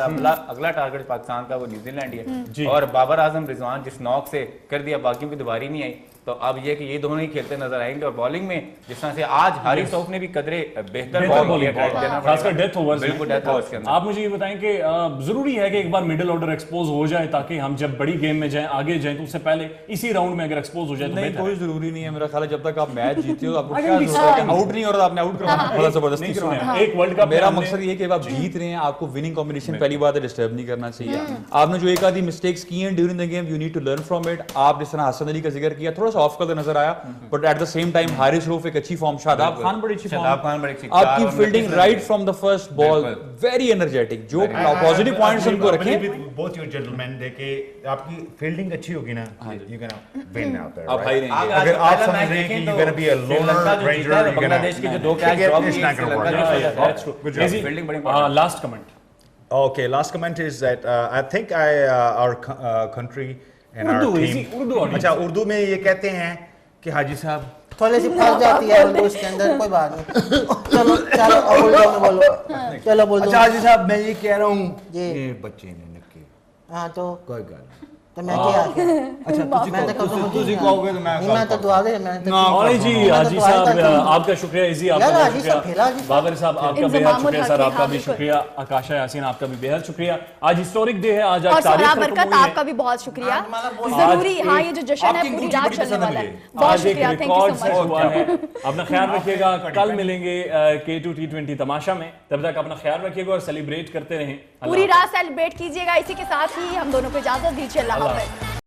अगला टारगेट पाकिस्तान का वो न्यूजीलैंड ही है। और बाबर आजम रिजवान जिस नॉक से कर दिया, बाकियों की दोबारी नहीं आई, तो अब ये कि ये दोनों ही खेलते नजर आएंगे और बॉलिंग में जिस तरह से आज हारिस रऊफ ने भी कदरे बेहतर बॉल खासकर डेथ ओवर्स, बिल्कुल डेथ ओवर्स के अंदर। आप मुझे ये बताएं कि जरूरी है कि एक बार मिडिल ऑर्डर एक्सपोज हो जाए ताकि हम जब बड़ी गेम में जाएं, आगे जाएं, तो उससे पहले इसी राउंड में अगर एक्सपोज हो जाए तो नहीं, बेहतर कोई है। जरूरी नहीं है मेरा ख्याल है। जब तक आप मैच जीते हो आपको अगर क्या भी जरूरत है? आउट नहीं हो रहा, आपने आउट करवाना बड़ा जबरदस्ती नहीं करवाना। सुने, एक वर्ल्ड कप मेरा में मकसद ये है कि आप जीत रहे हैं, आपको विनिंग कॉम्बिनेशन पहली बात है डिस्टर्ब नहीं करना चाहिए। आपने जो एक आधी मिस्टेक्स की हैं during the game, you need to learn from it. आप जिस तरह हसन अली का जिक्र किया, थोड़ा सा ऑफ कलर नजर आया, but at the same time Haris Rauf एक अच्छी फॉर्म, शादाब खान बड़ी अच्छी शादाब खान बड़ी फॉर्म, अच्छी, चार आपकी ओवर में फील्डिंग कितने right run from the first ball, very energetic. जो पॉजिटिव पॉइंट्स उनको रखें। बोथ यू जेंटलमैन देखे आपकी फील्डिंग अच्छी होगी ना, you can win out there. आप हाई रहेंगे। अगर आप समझ रहे हैं कि you can be a loner ranger, Bangladesh की जो 2 कैच ड्रॉप की It's not gonna work. Sri Lanka की वजह से Good job. फील्डिंग बड़ी important last comment. Okay, last comment is that I think our country and our Urdu, team. easy, Urdu audience. अच्छा, उर्दू में ये कहते हैं कि हाजी साहब थोड़ी सी फंस जाती है उर्दू उसके अंदर, कोई बात नहीं। चलो चलो अब उर्दू में बोलो, चलो बोल दो। अच्छा हाजी साहब मैं ये कह रहा हूँ जी। ये बच्चे ने नक्के हाँ तो कोई गल मैं क्या अच्छा तुझे कहोगे तो मैं मैं तो दुआ दे, मैं तो और जी हाजी साहब आपका शुक्रिया, इजी आपका यार, बहुत हाजी साहब, शुक्रिया, हाजी साहब। बाबर साहब आपका बेहद इंतजामुल शुक्रिया, हक सर है, आपका हाँ, भी बिल्कुल। शुक्रिया, आकाशा यासीन आपका भी बेहद शुक्रिया। आज हिस्टोरिक डे है, आज और तारीख सोहरा रकम बरकत हुई है। आपका भी बहुत शुक्रिया, आज जरूरी। हाँ, ये जो जश्न है आपकी पूरी अंगूठी रात बड़ी चलने पसंद वाला है। मुझे। बहुत आज एक शुक्रिया, thank you record so set much. हुआ है। अपना ख्याल रखिएगा, कल मिलेंगे K2 T20 तमाशा में, तब तक अपना ख्याल रखिएगा और सेलिब्रेट करते रहें। पूरी रात सेलिब्रेट कीजिएगा। इसी के साथ ही हम दोनों को इजाजत दीजिए। अल्लाह हाफ़िज़।